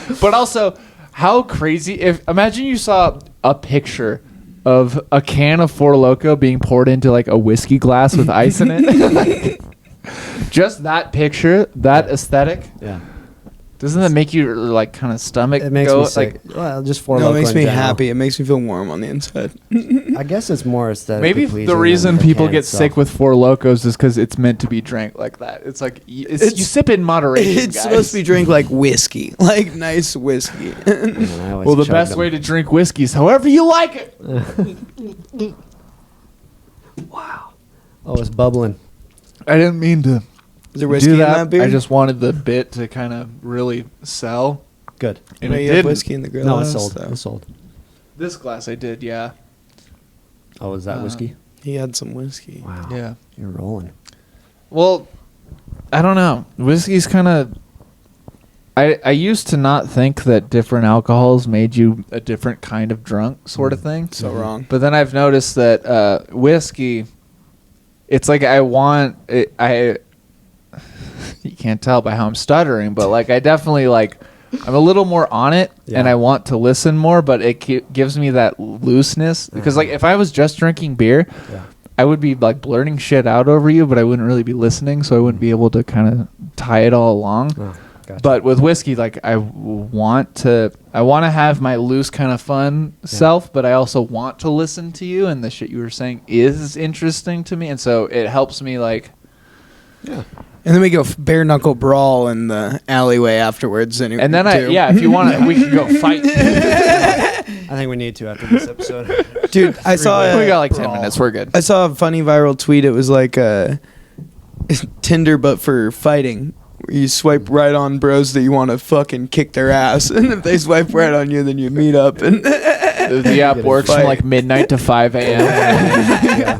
Speaker 2: do. But also, how crazy if imagine you saw a picture of a can of Four Loko being poured into like a whiskey glass with ice in it. Just that picture, that aesthetic.
Speaker 3: Yeah.
Speaker 2: Doesn't that make you like kind of stomach
Speaker 3: It makes
Speaker 2: go
Speaker 3: me sick.
Speaker 2: like
Speaker 3: Well, just for
Speaker 4: No, it makes me happy. It makes me feel warm on the inside.
Speaker 3: I guess it's more aesthetically
Speaker 2: maybe
Speaker 3: pleasing
Speaker 2: the
Speaker 3: than
Speaker 2: reason
Speaker 3: the
Speaker 2: people
Speaker 3: can
Speaker 2: get
Speaker 3: itself.
Speaker 2: sick with Four Lokos is because it's meant to be drank like that. It's like you sip in moderation.
Speaker 4: It's
Speaker 2: guys.
Speaker 4: supposed to be drank like whiskey, like nice whiskey.
Speaker 3: Man, I always
Speaker 2: Well, the
Speaker 3: chug
Speaker 2: best
Speaker 3: them.
Speaker 2: way to drink whiskey is however you like it.
Speaker 3: Wow. Oh, it's bubbling.
Speaker 2: I didn't mean to
Speaker 4: Is there whiskey
Speaker 2: do
Speaker 4: in
Speaker 2: that.
Speaker 4: that beer?
Speaker 2: I just wanted the bit to kind of really sell,
Speaker 3: Good.
Speaker 2: and
Speaker 4: No,
Speaker 2: it
Speaker 4: you have
Speaker 2: didn't.
Speaker 4: whiskey in the grill.
Speaker 3: No, it's
Speaker 4: house,
Speaker 3: sold.
Speaker 4: though.
Speaker 3: It's sold.
Speaker 2: This glass I did, yeah.
Speaker 3: Oh, is that whiskey?
Speaker 4: He had some whiskey.
Speaker 3: Wow.
Speaker 2: Yeah.
Speaker 3: You're rolling.
Speaker 2: Well, I don't know. Whiskey's kind of. I used to not think that different alcohols made you a different kind of drunk, sort of thing.
Speaker 4: So wrong.
Speaker 2: But then I've noticed that whiskey, it's like I want it, you can't tell by how I'm stuttering, but like I definitely like I'm a little more on it, and
Speaker 3: Yeah.
Speaker 2: I want to listen more, but it gives me that looseness because like if I was just drinking beer,
Speaker 3: Yeah.
Speaker 2: I would be like blurting shit out over you, but I wouldn't really be listening, so I wouldn't be able to kind of tie it all along.
Speaker 3: Oh, gotcha.
Speaker 2: But with whiskey, like I want to have my loose kind of fun self, but I also want to listen to you, and the shit you were saying is interesting to me, and so it helps me like.
Speaker 3: Yeah.
Speaker 4: And then we go bare knuckle brawl in the alleyway afterwards. Anyway,
Speaker 2: And then
Speaker 4: too.
Speaker 2: if you want, we can go fight.
Speaker 3: I think we need to after this episode.
Speaker 4: Dude, I saw.
Speaker 2: We got like 10
Speaker 3: Brawl.
Speaker 2: minutes. We're good.
Speaker 4: I saw a funny viral tweet. It was like Tinder, but for fighting. Where you swipe right on bros that you want to fucking kick their ass, and if they swipe right on you, then you meet up. And
Speaker 2: The app
Speaker 3: Get a
Speaker 2: works from
Speaker 4: fight.
Speaker 2: like midnight to 5 a.m.
Speaker 3: Yeah.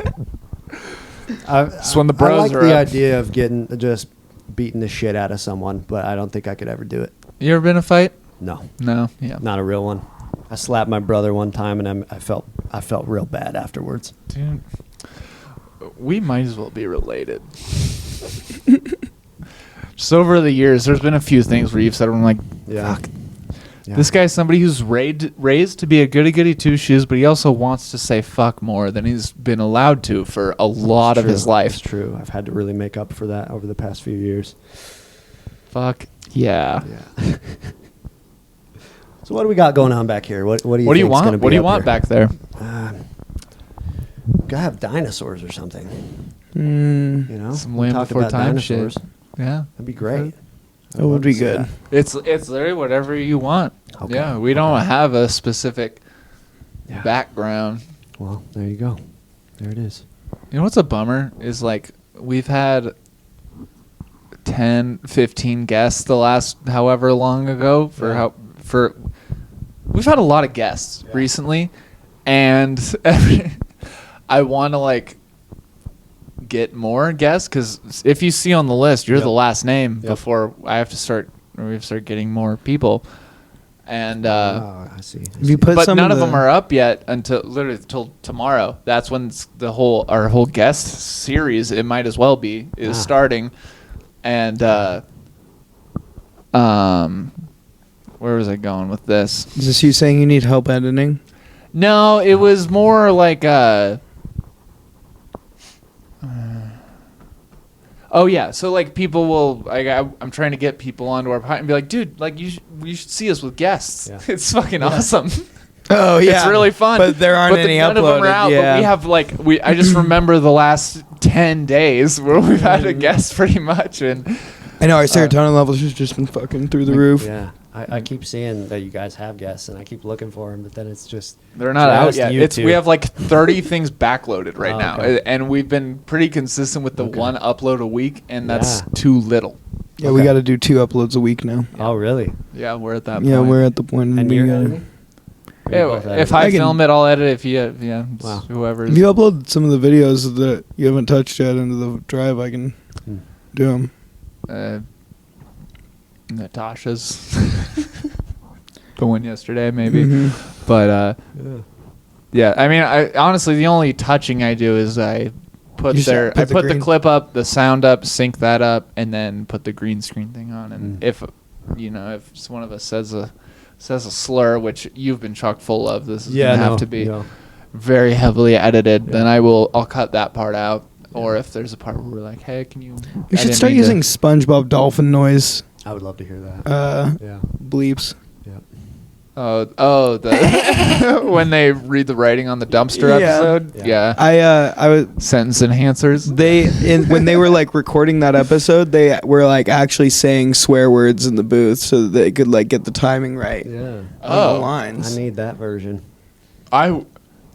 Speaker 2: It's when the
Speaker 3: I
Speaker 2: bros
Speaker 3: like
Speaker 2: are
Speaker 3: the
Speaker 2: up.
Speaker 3: idea of just beating the shit out of someone, but I don't think I could ever do it.
Speaker 2: You ever been in a fight?
Speaker 3: No,
Speaker 2: No. Yeah.
Speaker 3: not a real one. I slapped my brother one time, and I felt real bad afterwards.
Speaker 2: Dude, we might as well be related. Just over the years, there's been a few things where you've said, I'm like,
Speaker 3: Yeah.
Speaker 2: fuck.
Speaker 3: Yeah.
Speaker 2: This guy's somebody who's raised to be a goody-goody two-shoes, but he also wants to say fuck more than he's been allowed to for a lot of his life.
Speaker 3: It's true. I've had to really make up for that over the past few years.
Speaker 2: Fuck yeah.
Speaker 3: Yeah. So what do we got going on back here? What do you
Speaker 2: What do you
Speaker 3: think's gonna
Speaker 2: want?
Speaker 3: be
Speaker 2: What do you
Speaker 3: up
Speaker 2: want
Speaker 3: here?
Speaker 2: back there?
Speaker 3: Gotta have dinosaurs or something.
Speaker 4: Mm,
Speaker 3: You know,
Speaker 2: Some
Speaker 3: We'll
Speaker 2: Land
Speaker 3: talk
Speaker 2: Before
Speaker 3: about
Speaker 2: Time
Speaker 3: dinosaurs.
Speaker 2: shit. Yeah.
Speaker 3: That'd be great.
Speaker 4: that would be good.
Speaker 2: It's literally whatever you want.
Speaker 3: Okay.
Speaker 2: Yeah, we don't have a specific
Speaker 3: Yeah.
Speaker 2: background.
Speaker 3: Well, there you go. There it is.
Speaker 2: You know what's a bummer is like we've had 10, 15 guests the last however long ago we've had a lot of guests recently, and I want to like get more guests because if you see on the list, you're
Speaker 3: Yep.
Speaker 2: the last name
Speaker 3: Yep.
Speaker 2: before we have to start getting more people, and
Speaker 3: I see.
Speaker 4: If you put
Speaker 2: but
Speaker 4: some
Speaker 2: none
Speaker 4: of
Speaker 2: of them
Speaker 4: the-
Speaker 2: are up yet until tomorrow. That's when our whole guest series, it might as well be, is starting. And where was I going with this?
Speaker 4: Is this you saying you need help editing?
Speaker 2: No, it was more like oh yeah, so like people will I'm trying to get people onto our podcast and be like, dude, like you should see us with guests.
Speaker 3: Yeah.
Speaker 2: It's fucking awesome.
Speaker 4: Oh yeah,
Speaker 2: It's really fun.
Speaker 4: But there aren't any
Speaker 2: none of them are
Speaker 4: uploaded.
Speaker 2: out.
Speaker 4: Yeah.
Speaker 2: But we have like I just remember the last 10 days where we've had a guest pretty much, and
Speaker 4: I know our serotonin levels has just been fucking through the roof.
Speaker 3: Yeah, I keep seeing that you guys have guests, and I keep looking for them, but then it's just
Speaker 2: they're not out
Speaker 3: just
Speaker 2: yet.
Speaker 3: YouTube.
Speaker 2: We have like 30 things backloaded right
Speaker 3: Oh,
Speaker 2: now,
Speaker 3: okay.
Speaker 2: and we've been pretty consistent with the one upload a week, and that's
Speaker 3: Yeah.
Speaker 2: too little.
Speaker 4: Yeah, we got to do 2 uploads a week now.
Speaker 3: Oh, really?
Speaker 2: Yeah, we're at that
Speaker 4: Yeah,
Speaker 2: point.
Speaker 4: we're at the point.
Speaker 3: And
Speaker 4: we
Speaker 3: you're
Speaker 4: gotta-
Speaker 3: editing? Or you
Speaker 2: Yeah,
Speaker 3: both
Speaker 2: if
Speaker 3: edit?
Speaker 2: I
Speaker 4: I can-
Speaker 2: film it, I'll edit. If you, yeah, it's
Speaker 3: Wow.
Speaker 2: whoever's.
Speaker 4: If you upload some of the videos that you haven't touched yet into the drive, I can do them.
Speaker 2: Natasha's the one yesterday, maybe,
Speaker 4: Mhm.
Speaker 2: but
Speaker 3: Yeah.
Speaker 2: yeah. I mean, I honestly the only touching I do is I put
Speaker 4: You just
Speaker 2: I
Speaker 4: put the
Speaker 2: put the
Speaker 4: green-
Speaker 2: clip up, the sound up, sync that up, and then put the green screen thing on. And if if one of us says a slur, which you've been chock full of, this is gonna have to be very heavily edited. Then I'll cut that part out. Or if there's a part where we're like, hey, can you?
Speaker 4: You should start using SpongeBob dolphin noise
Speaker 3: I would love to hear that. Yeah.
Speaker 4: bleeps.
Speaker 3: Yeah.
Speaker 2: The when they read the writing on the dumpster
Speaker 4: Yeah.
Speaker 2: episode.
Speaker 3: Yeah.
Speaker 2: Yeah.
Speaker 4: I was
Speaker 2: Sentence enhancers.
Speaker 4: when they were like recording that episode, they were like actually saying swear words in the booth so that they could like get the timing right
Speaker 3: Yeah.
Speaker 4: on the
Speaker 3: I
Speaker 4: lines.
Speaker 3: need that version.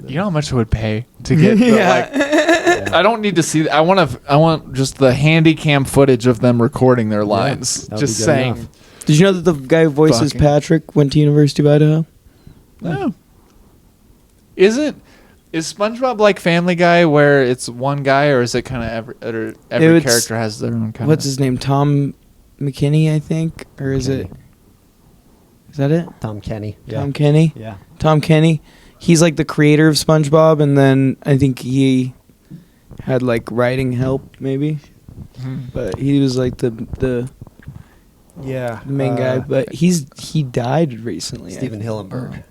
Speaker 2: You know how much I would pay to get
Speaker 4: Yeah.
Speaker 2: I don't need to see. I want just the handy cam footage of them recording their lines,
Speaker 3: that would
Speaker 2: just
Speaker 3: be good
Speaker 2: saying.
Speaker 3: enough.
Speaker 4: Did you know that the guy who voices
Speaker 2: Fucking-
Speaker 4: Patrick went to University of Idaho?
Speaker 2: Oh. Is SpongeBob like Family Guy, where it's one guy, or is it kind of every
Speaker 4: It's-
Speaker 2: character has their own kind
Speaker 4: What's
Speaker 2: of?
Speaker 4: his name? Tom McKinney, I think, or is it? Is that it?
Speaker 3: Tom Kenny?
Speaker 4: Tom Kenny.
Speaker 3: Yeah.
Speaker 4: Tom Kenny. He's like the creator of SpongeBob, and then I think he had like writing help, maybe. But he was like the
Speaker 3: Yeah.
Speaker 4: main guy. But he died recently. I
Speaker 3: Stephen
Speaker 4: think.
Speaker 3: Hillenburg.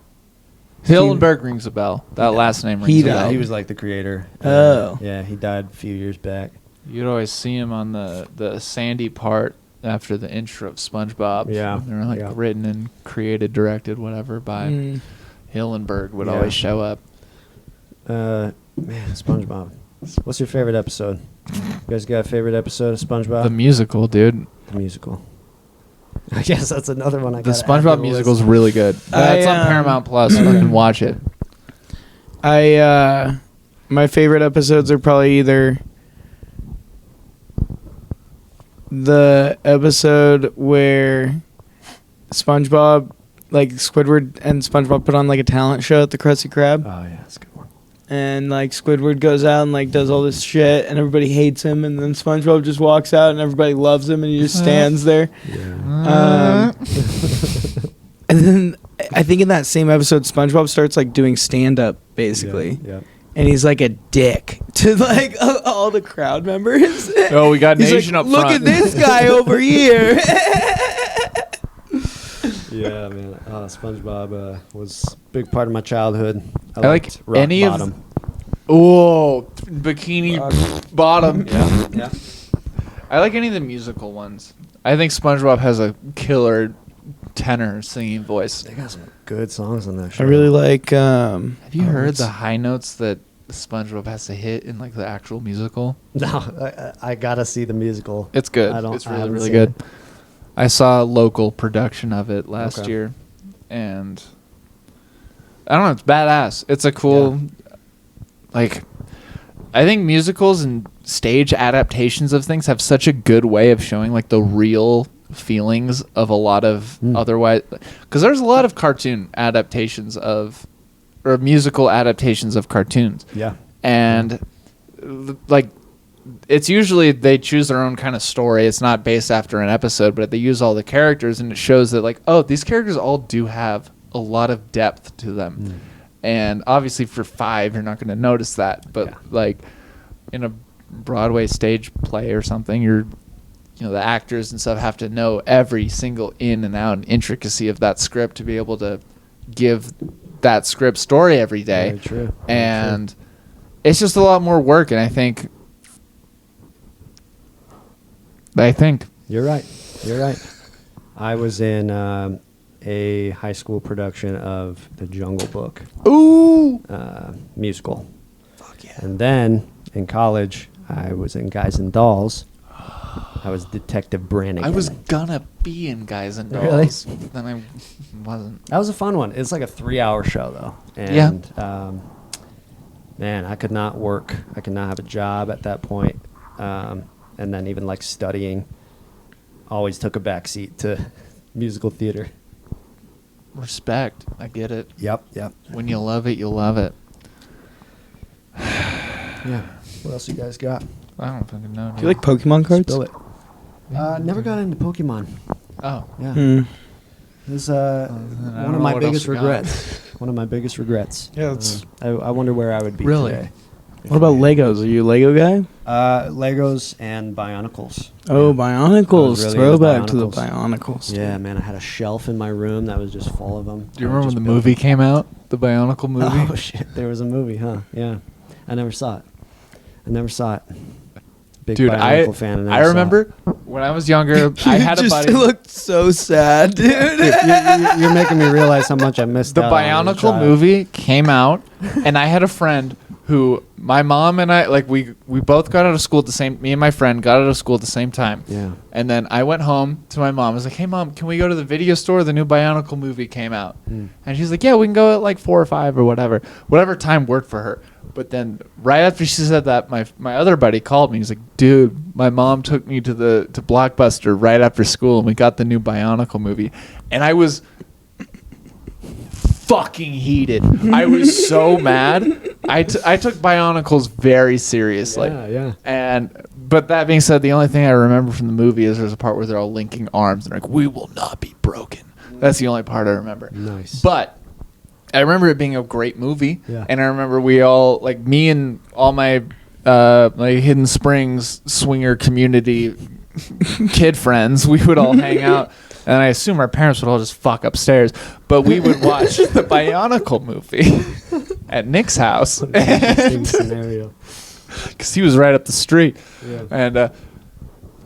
Speaker 2: Hillenberg rings a bell. That last name rings
Speaker 4: He
Speaker 2: a
Speaker 4: died.
Speaker 2: bell.
Speaker 3: He was like the creator.
Speaker 4: Oh.
Speaker 3: Yeah, he died a few years back.
Speaker 2: You'd always see him on the sandy part after the intro of SpongeBob.
Speaker 3: Yeah,
Speaker 2: They're like
Speaker 3: yeah.
Speaker 2: written and created, directed, whatever by
Speaker 4: Mm.
Speaker 2: Hillenberg would
Speaker 3: Yeah.
Speaker 2: always show up.
Speaker 3: Man, SpongeBob. What's your favorite episode? You guys got a favorite episode of SpongeBob?
Speaker 2: The musical, dude.
Speaker 3: The musical. I guess that's another one I
Speaker 2: The
Speaker 3: got.
Speaker 2: SpongeBob musical is really good.
Speaker 4: I,
Speaker 2: That's on Paramount Plus. You can watch it.
Speaker 4: My favorite episodes are probably either the episode where SpongeBob, like Squidward and SpongeBob put on like a talent show at the Krusty Krab,
Speaker 3: Oh yeah, that's a good one.
Speaker 4: and like Squidward goes out and like does all this shit, and everybody hates him, and then SpongeBob just walks out and everybody loves him, and he just stands there.
Speaker 3: Yeah.
Speaker 4: And then I think in that same episode, SpongeBob starts like doing stand up basically.
Speaker 3: Yeah.
Speaker 4: And he's like a dick to like all the crowd members.
Speaker 2: Oh, we got
Speaker 4: He's
Speaker 2: Nation
Speaker 4: like,
Speaker 2: up
Speaker 4: look
Speaker 2: front.
Speaker 4: at this guy over here.
Speaker 3: Yeah, man. SpongeBob was a big part of my childhood.
Speaker 2: I like
Speaker 3: liked Rock
Speaker 2: any of
Speaker 3: Bottom.
Speaker 2: Oh, bikini bottom.
Speaker 3: Yeah. Yeah.
Speaker 2: I like any of the musical ones. I think SpongeBob has a killer tenor singing voice.
Speaker 3: They got some good songs on that
Speaker 4: I
Speaker 3: show.
Speaker 4: really like.
Speaker 2: Have you heard
Speaker 3: it's-
Speaker 2: the high notes that SpongeBob has to hit in like the actual musical?
Speaker 3: No, I gotta see the musical.
Speaker 2: It's good.
Speaker 3: I don't-
Speaker 2: It's
Speaker 3: I
Speaker 2: really
Speaker 3: haven't
Speaker 2: really
Speaker 3: seen
Speaker 2: good.
Speaker 3: it.
Speaker 2: I saw a local production of it last
Speaker 3: Okay.
Speaker 2: year, and I don't know. It's badass. It's a cool, like, I think musicals and stage adaptations of things have such a good way of showing like the real feelings of a lot of otherwise, because there's a lot of cartoon adaptations of, or musical adaptations of cartoons.
Speaker 3: Yeah.
Speaker 2: And like, it's usually they choose their own kind of story. It's not based after an episode, but they use all the characters, and it shows that like, oh, these characters all do have a lot of depth to them. And obviously for 5 you're not going to notice that, but like in a Broadway stage play or something, the actors and stuff have to know every single in and out and intricacy of that script to be able to give that script story every day.
Speaker 3: Very true.
Speaker 2: And it's just a lot more work, and I think
Speaker 3: You're right. I was in a high school production of The Jungle Book
Speaker 2: Ooh.
Speaker 3: musical.
Speaker 2: Fuck yeah.
Speaker 3: And then in college, I was in Guys and Dolls. I was Detective Brannigan.
Speaker 2: I was gonna be in Guys and
Speaker 3: Really?
Speaker 2: Dolls. Then I wasn't.
Speaker 3: That was a fun one. It's like a 3-hour show though,
Speaker 2: Yeah.
Speaker 3: and man, I could not work. I could not have a job at that point, and then even like studying, always took a backseat to musical theater.
Speaker 2: Respect. I get it.
Speaker 3: Yep.
Speaker 2: When you love it, you'll love it.
Speaker 3: Yeah. What else you guys got?
Speaker 2: I don't fucking know.
Speaker 4: Do you like Pokemon cards?
Speaker 3: Spill it. Never got into Pokemon.
Speaker 2: Oh.
Speaker 3: Yeah.
Speaker 4: Hmm.
Speaker 3: It's
Speaker 2: I
Speaker 3: one
Speaker 2: don't
Speaker 3: of
Speaker 2: know
Speaker 3: my
Speaker 2: what
Speaker 3: biggest
Speaker 2: else you got.
Speaker 3: regrets. One of my biggest regrets.
Speaker 4: Yeah, it's-
Speaker 3: I wonder where I would be
Speaker 2: Really?
Speaker 3: today.
Speaker 4: What about Legos? Are you a Lego guy?
Speaker 3: Legos and Bionicles.
Speaker 4: Oh,
Speaker 3: Yeah.
Speaker 4: Bionicles.
Speaker 3: really into
Speaker 4: Throwback to the
Speaker 3: Bionicles.
Speaker 4: Bionicles.
Speaker 3: Yeah, man, I had a shelf in my room that was just full of them.
Speaker 2: Do you remember when the movie came out? The Bionicle movie?
Speaker 3: Oh shit, there was a movie, huh? Yeah, I never saw it. Big
Speaker 2: Dude,
Speaker 3: Bionicle fan. And
Speaker 2: I remember when I was younger, I had a
Speaker 4: just
Speaker 2: buddy.
Speaker 4: looked so sad, dude.
Speaker 3: You're making me realize how much I missed
Speaker 2: The
Speaker 3: out on as a
Speaker 2: Bionicle
Speaker 3: child.
Speaker 2: movie came out, and I had a friend who my mom and I, like, we both got out of school at the same. Me and my friend got out of school at the same time.
Speaker 3: Yeah.
Speaker 2: And then I went home to my mom. I was like, "Hey, Mom, can we go to the video store? The new Bionicle movie came out." And she's like, "Yeah, we can go at like 4 or 5 or whatever time worked for her." But then right after she said that, my other buddy called me. He's like, "Dude, my mom took me to Blockbuster right after school, and we got the new Bionicle movie." And I was fucking heated. I was so mad. I took Bionicles very seriously.
Speaker 3: Yeah.
Speaker 2: But that being said, the only thing I remember from the movie is there's a part where they're all linking arms and they're like, "We will not be broken." That's the only part I remember.
Speaker 3: Nice.
Speaker 2: But I remember it being a great movie.
Speaker 3: Yeah.
Speaker 2: And I remember we all, like me and all my Hidden Springs swinger community kid friends, we would all hang out. And I assume our parents would all just fuck upstairs. But we would watch the Bionicle movie at Nick's house.
Speaker 3: Interesting scenario.
Speaker 2: Because he was right up the street.
Speaker 3: Yeah.
Speaker 2: And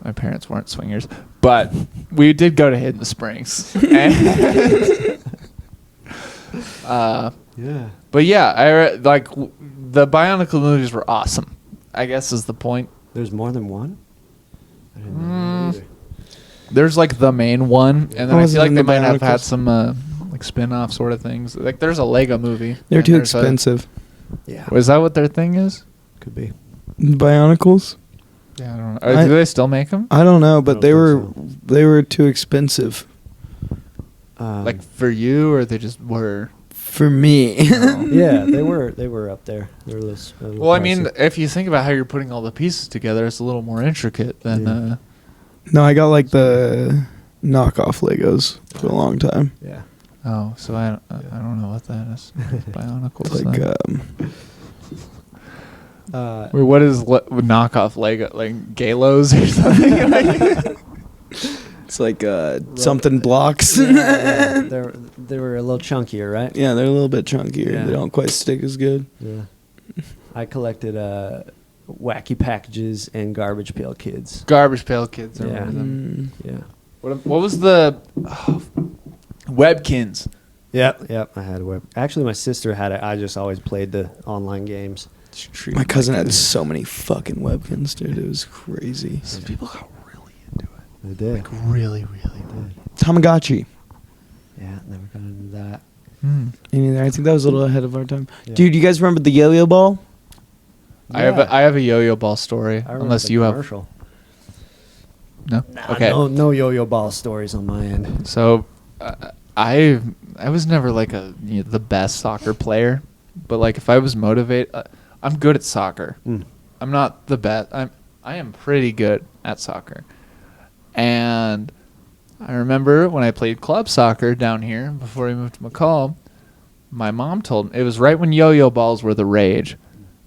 Speaker 2: my parents weren't swingers. But we did go to Hidden Springs. And
Speaker 3: Yeah.
Speaker 2: but yeah, the Bionicle movies were awesome, I guess is the point.
Speaker 3: There's more than one? I didn't know that either.
Speaker 2: There's like the main one, and then
Speaker 4: I
Speaker 2: I
Speaker 4: wasn't
Speaker 2: feel like
Speaker 4: in
Speaker 2: they
Speaker 4: the
Speaker 2: might have had
Speaker 4: Bionicles.
Speaker 2: some like spin-off sort of things. Like there's a Lego movie.
Speaker 4: They're
Speaker 2: and
Speaker 4: too
Speaker 2: there's
Speaker 4: expensive.
Speaker 3: Yeah.
Speaker 2: Was that what their thing is?
Speaker 3: Could be.
Speaker 4: Bionicles?
Speaker 2: Yeah, I don't know. Do they still make them?
Speaker 4: I don't know,
Speaker 3: I
Speaker 4: but
Speaker 3: don't
Speaker 4: they
Speaker 3: think
Speaker 4: were too expensive
Speaker 2: Like for you, or they just were?
Speaker 4: for me.
Speaker 3: yeah, they were up there. They were a little
Speaker 2: Well, I mean,
Speaker 3: pricey.
Speaker 2: if you think about how you're putting all the pieces together, it's a little more intricate than.
Speaker 3: Yeah.
Speaker 4: No, I got like the knockoff Legos for a long time.
Speaker 3: Yeah.
Speaker 2: Oh, so I don't know what that is. Bionicles.
Speaker 4: It's like
Speaker 2: then. Wait, what is knockoff Lego? Like Galos or something?
Speaker 4: it's like something blocks.
Speaker 3: yeah, they were a little chunkier, right?
Speaker 4: Yeah, they're a little bit chunkier.
Speaker 3: Yeah.
Speaker 4: They don't quite stick as good.
Speaker 3: Yeah. I collected Wacky Packages and Garbage Pail Kids.
Speaker 2: Garbage Pail Kids. I
Speaker 3: Yeah.
Speaker 2: remember them.
Speaker 3: Yeah.
Speaker 2: What was the Webkins?
Speaker 3: Yep. I had a web. Actually, my sister had it. I just always played the online games.
Speaker 4: My cousin had so many fucking Webkins, dude. It was crazy.
Speaker 2: Some people got really into it.
Speaker 3: They did.
Speaker 2: Like really, really did.
Speaker 4: Tamagotchi.
Speaker 3: Yeah, never got into that.
Speaker 4: Me neither. I think that was a little ahead of our time.
Speaker 3: Yeah.
Speaker 4: Dude, you guys remember the yo-yo ball?
Speaker 2: I have a yo-yo ball story.
Speaker 3: I remember
Speaker 2: Unless
Speaker 3: the
Speaker 2: you have
Speaker 3: commercial.
Speaker 2: no.
Speaker 3: Nah,
Speaker 2: Okay.
Speaker 3: No yo-yo ball stories on my end.
Speaker 2: So I was never like the best soccer player, but like if I was motivated, I'm good at soccer. I'm not the best. I am pretty good at soccer. And I remember when I played club soccer down here before we moved to McCall, my mom told me, it was right when yo-yo balls were the rage.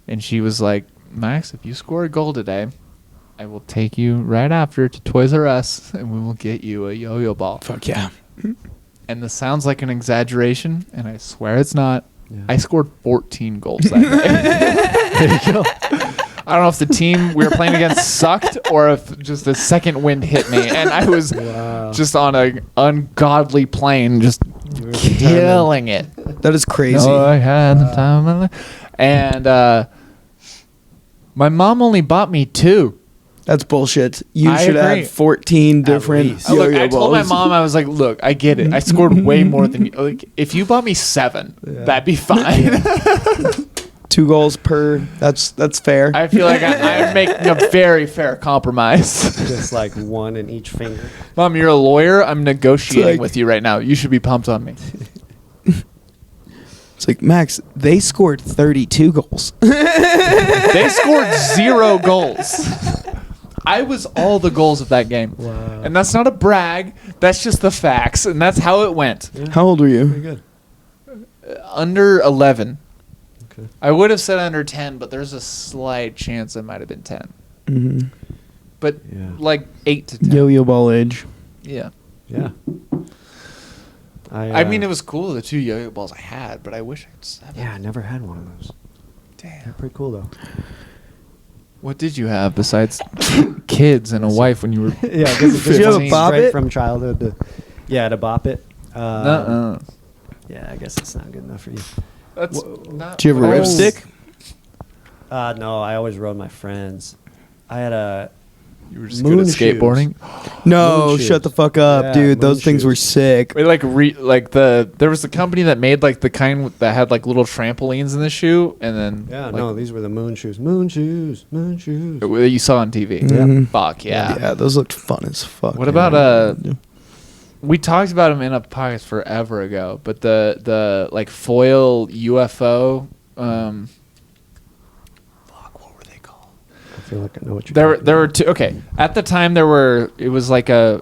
Speaker 2: And she was like, "Max, if you score a goal today, I will take you right after to Toys R Us and we will get you a yo-yo ball."
Speaker 4: Fuck yeah.
Speaker 2: And this sounds like an exaggeration, and I swear it's not.
Speaker 3: Yeah.
Speaker 2: I scored 14 goals that day.
Speaker 3: There you go.
Speaker 2: I don't know if the team we were playing against sucked or if just the second wind hit me, and I was just on an ungodly plane, just killing it.
Speaker 4: That is crazy.
Speaker 2: Oh, I had the time of my life. And my mom only bought me 2.
Speaker 4: That's bullshit. You
Speaker 2: I
Speaker 4: should
Speaker 2: agree.
Speaker 4: have 14 different
Speaker 3: least.
Speaker 2: Look,
Speaker 4: yo-yo
Speaker 2: I told my
Speaker 4: balls.
Speaker 2: mom, I was like, look, I get it. I scored way more than you. Like, if you bought me 7, that'd be fine.
Speaker 4: 2 goals per. That's fair.
Speaker 2: I feel like I'm making a very fair compromise.
Speaker 3: Just like one in each finger.
Speaker 2: Mom, you're a lawyer. I'm negotiating
Speaker 4: like-
Speaker 2: with you right now. You should be pumped on me.
Speaker 4: It's like, Max, they scored 32 goals.
Speaker 2: They scored 0 goals. I was all the goals of that game.
Speaker 3: Wow.
Speaker 2: And that's not a brag. That's just the facts. And that's how it went.
Speaker 4: How old were you?
Speaker 3: Pretty good.
Speaker 2: Under 11.
Speaker 3: Okay.
Speaker 2: I would have said under 10, but there's a slight chance it might have been 10.
Speaker 4: Mm-hmm.
Speaker 2: But
Speaker 3: Yeah.
Speaker 2: like 8 to 10.
Speaker 4: Yo-yo ball age.
Speaker 2: Yeah.
Speaker 3: Yeah.
Speaker 2: I mean, it was cool, the 2 yo-yo balls I had, but I wish I had 7.
Speaker 3: Yeah, I never had one of those.
Speaker 2: Damn.
Speaker 3: They're pretty cool though.
Speaker 2: What did you have besides kids and a wife when you were...
Speaker 3: Yeah, I guess it
Speaker 4: Did you have a
Speaker 3: just
Speaker 4: bop
Speaker 3: straight
Speaker 4: it?
Speaker 3: from childhood to to bop it.
Speaker 2: Nuh-uh.
Speaker 3: Yeah, I guess it's not good enough for you.
Speaker 2: That's
Speaker 3: Whoa.
Speaker 2: not
Speaker 4: Do you have a
Speaker 2: what I
Speaker 4: rip
Speaker 2: was-
Speaker 4: stick?
Speaker 3: No, I always rode my friends. I had a
Speaker 2: You were just good at
Speaker 3: Moon shoes.
Speaker 2: skateboarding?
Speaker 4: No,
Speaker 3: Moon
Speaker 4: shut
Speaker 3: shoes.
Speaker 4: the fuck up,
Speaker 3: Yeah,
Speaker 4: dude. Those
Speaker 3: moon
Speaker 4: things
Speaker 3: shoes.
Speaker 4: were sick.
Speaker 2: Wait, there was the company that made like the kind that had like little trampolines in the shoe, and then
Speaker 3: these were the moon shoes. Moon shoes. Moon shoes.
Speaker 2: that you saw on TV.
Speaker 4: Mhm.
Speaker 2: Fuck yeah.
Speaker 4: Yeah, those looked fun as fuck.
Speaker 2: What about we talked about them in a podcast forever ago, but the like foil UFO. Fuck, what were they called?
Speaker 3: I feel like I know what you're
Speaker 2: There
Speaker 3: talking
Speaker 2: were
Speaker 3: about.
Speaker 2: 2. Okay, at the time it was like a.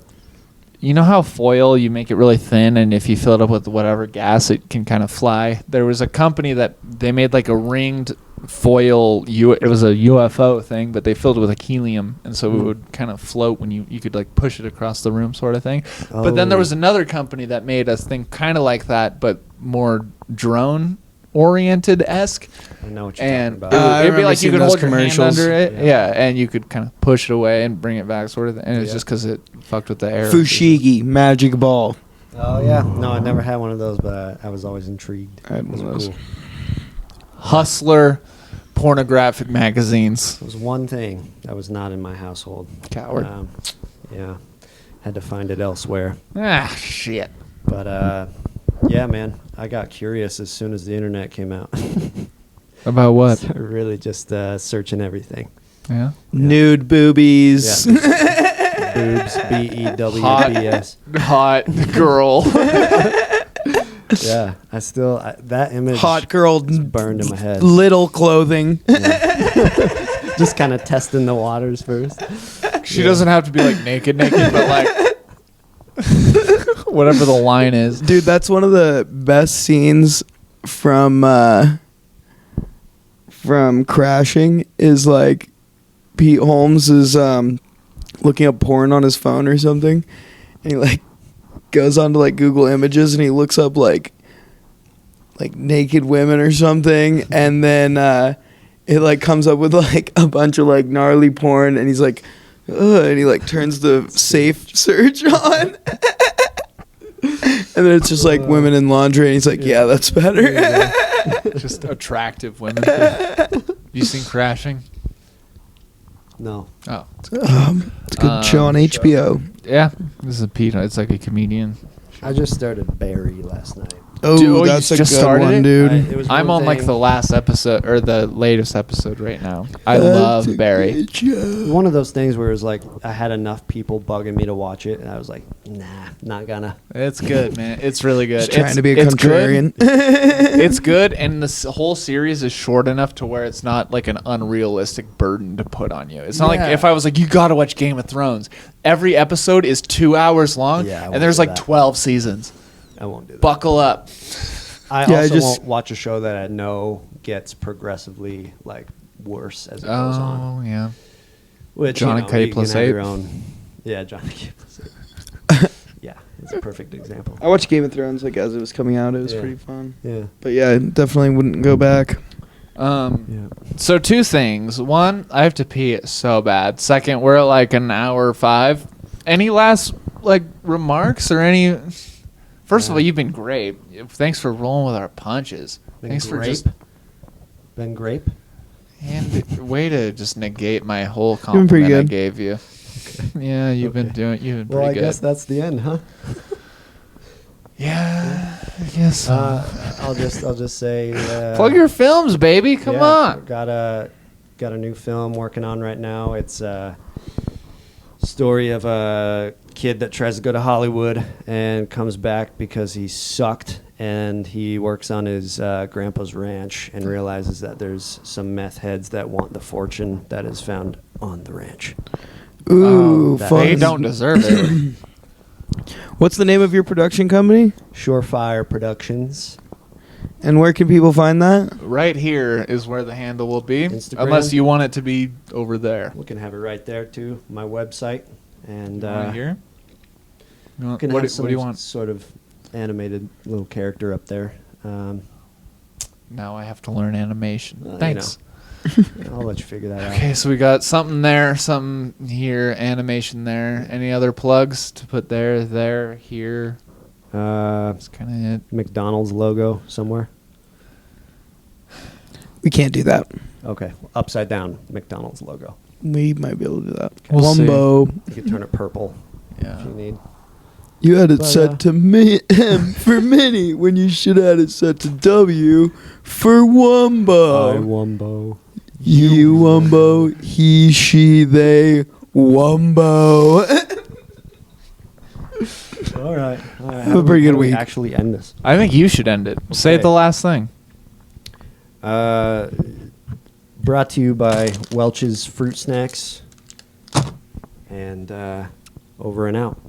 Speaker 2: You know how foil, you make it really thin, and if you fill it up with whatever gas, it can kind of fly? There was a company that they made like a ringed foil, it was a UFO thing, but they filled it with like helium, and so it would kind of float when you could like push it across the room sort of thing. But then there was another company that made a thing kind of like that, but more drone-oriented-esque.
Speaker 3: I know what you're
Speaker 2: And
Speaker 3: talking about.
Speaker 4: I
Speaker 2: it'd be
Speaker 4: remember
Speaker 2: like you
Speaker 4: seeing
Speaker 2: could
Speaker 4: those
Speaker 2: hold your hand
Speaker 4: commercials.
Speaker 2: under it,
Speaker 3: Yeah.
Speaker 2: yeah, and you could kind of push it away and bring it back, sort of. And it was
Speaker 3: Yeah.
Speaker 2: just because it fucked with the air.
Speaker 4: Fushigi magic ball?
Speaker 3: Oh yeah, no, I never had one of those, but I was always intrigued.
Speaker 4: I had one
Speaker 3: Those
Speaker 4: of
Speaker 3: were
Speaker 4: those.
Speaker 3: cool.
Speaker 2: Hustler, pornographic magazines.
Speaker 3: It was one thing that was not in my household.
Speaker 2: Coward.
Speaker 3: Yeah, had to find it elsewhere.
Speaker 2: Ah, shit.
Speaker 3: But yeah, man, I got curious as soon as the internet came out.
Speaker 2: About what?
Speaker 3: So really just searching everything.
Speaker 2: Yeah.
Speaker 4: Nude boobies.
Speaker 3: Yeah. Boobs, BEWBS.
Speaker 2: Hot girl.
Speaker 3: Yeah, that image
Speaker 4: Hot girl.
Speaker 3: burned in my head.
Speaker 4: Little clothing.
Speaker 3: Just kind of testing the waters first.
Speaker 2: She doesn't have to be like naked, but like whatever the line is.
Speaker 4: Dude, that's one of the best scenes from Crashing is like Pete Holmes is looking up porn on his phone or something, and he like goes onto like Google Images and he looks up like naked women or something, and then it like comes up with like a bunch of like gnarly porn, and he's like, ugh, and he like turns the safe search on. And then it's just like women in laundry, and he's like, yeah, that's better.
Speaker 2: Just attractive women. You seen Crashing?
Speaker 3: No.
Speaker 2: Oh.
Speaker 4: It's a good show on HBO.
Speaker 2: Yeah. This is a Pete. It's like a comedian.
Speaker 3: I just started Barry last night.
Speaker 4: Oh,
Speaker 2: Dude, oh,
Speaker 4: that's
Speaker 2: you
Speaker 4: a
Speaker 2: just
Speaker 4: good
Speaker 2: started
Speaker 4: one,
Speaker 2: it?
Speaker 4: dude.
Speaker 3: It was
Speaker 2: I'm
Speaker 3: one
Speaker 2: on like
Speaker 3: thing-
Speaker 2: the last episode or the latest episode right now. I
Speaker 4: That's
Speaker 2: love
Speaker 4: a
Speaker 2: Barry.
Speaker 4: good show.
Speaker 3: One of those things where it was like I had enough people bugging me to watch it, and I was like, nah, not gonna.
Speaker 2: It's good, man. It's really good.
Speaker 4: Just trying to be a
Speaker 2: it's good.
Speaker 4: contrarian.
Speaker 2: It's good, and this whole series is short enough to where it's not like an unrealistic burden to put on you. It's not
Speaker 4: Yeah.
Speaker 2: like if I was like, you got to watch Game of Thrones. Every episode is 2 hours long,
Speaker 3: Yeah, I won't
Speaker 2: and there's
Speaker 3: do
Speaker 2: like
Speaker 3: that.
Speaker 2: 12 seasons.
Speaker 3: I won't do that.
Speaker 2: Buckle up.
Speaker 3: I
Speaker 4: Yeah, I
Speaker 3: also
Speaker 4: just-
Speaker 3: won't watch a show that I know gets progressively like worse as it goes on.
Speaker 2: Oh yeah.
Speaker 3: Which
Speaker 2: Johnny
Speaker 3: you know,
Speaker 2: K
Speaker 3: you
Speaker 2: plus
Speaker 3: can have
Speaker 2: 8.
Speaker 3: your own. Yeah, Johnny K plus 8. Yeah, it's a perfect example.
Speaker 4: I watched Game of Thrones like as it was coming out. It was
Speaker 3: Yeah.
Speaker 4: pretty fun.
Speaker 3: Yeah.
Speaker 4: But yeah, I definitely wouldn't go back.
Speaker 2: So 2 things. One, I have to pee so bad. Second, we're at like an hour 5. Any last like remarks or any? First of all, you've been great. Thanks for rolling with our punches. Thanks for just
Speaker 3: been grape.
Speaker 2: and way to just negate my whole
Speaker 4: Doing pretty
Speaker 2: compliment I
Speaker 4: good.
Speaker 2: gave you. Yeah, you've been pretty
Speaker 3: Well, I
Speaker 2: good.
Speaker 3: guess that's the end, huh?
Speaker 2: Yeah, I guess.
Speaker 3: I'll just say
Speaker 2: Plug your films, baby. Come on.
Speaker 3: Got a new film working on right now. It's a story of a kid that tries to go to Hollywood and comes back because he sucked, and he works on his grandpa's ranch and realizes that there's some meth heads that want the fortune that is found on the ranch.
Speaker 4: Ooh,
Speaker 3: that-
Speaker 4: fun.
Speaker 2: They don't deserve it.
Speaker 4: What's the name of your production company?
Speaker 3: Surefire Productions.
Speaker 4: And where can people find that?
Speaker 2: Right here is where the handle will be,
Speaker 3: Instagram.
Speaker 2: unless you want it to be over there.
Speaker 3: We can have it right there too. My website, and
Speaker 2: Right here. You want-
Speaker 3: can
Speaker 2: what,
Speaker 3: have
Speaker 2: do-
Speaker 3: some
Speaker 2: what do you want?
Speaker 3: sort of animated little character up there.
Speaker 2: Now I have to learn animation.
Speaker 3: You
Speaker 2: Thanks.
Speaker 3: I'll let you figure that out.
Speaker 2: Okay, so we got something there, something here, animation there. Any other plugs to put there, here? That's kind of it.
Speaker 3: McDonald's logo somewhere.
Speaker 4: We can't do that.
Speaker 3: Okay, upside down McDonald's logo.
Speaker 4: We might be able to do that.
Speaker 2: We'll see.
Speaker 4: Wumbo.
Speaker 3: You can turn it purple
Speaker 2: Yeah.
Speaker 3: if you need.
Speaker 4: You had it
Speaker 3: But,
Speaker 4: set to M for mini when you should have had it set to W for Wumbo.
Speaker 3: Wumbo.
Speaker 4: You Wumbo, he, she, they, Wumbo.
Speaker 3: All right.
Speaker 4: Have a pretty good week.
Speaker 3: Actually, end this.
Speaker 2: I think you should end it. Say
Speaker 3: Okay.
Speaker 2: the last thing.
Speaker 3: Brought to you by Welch's Fruit Snacks, and over and out.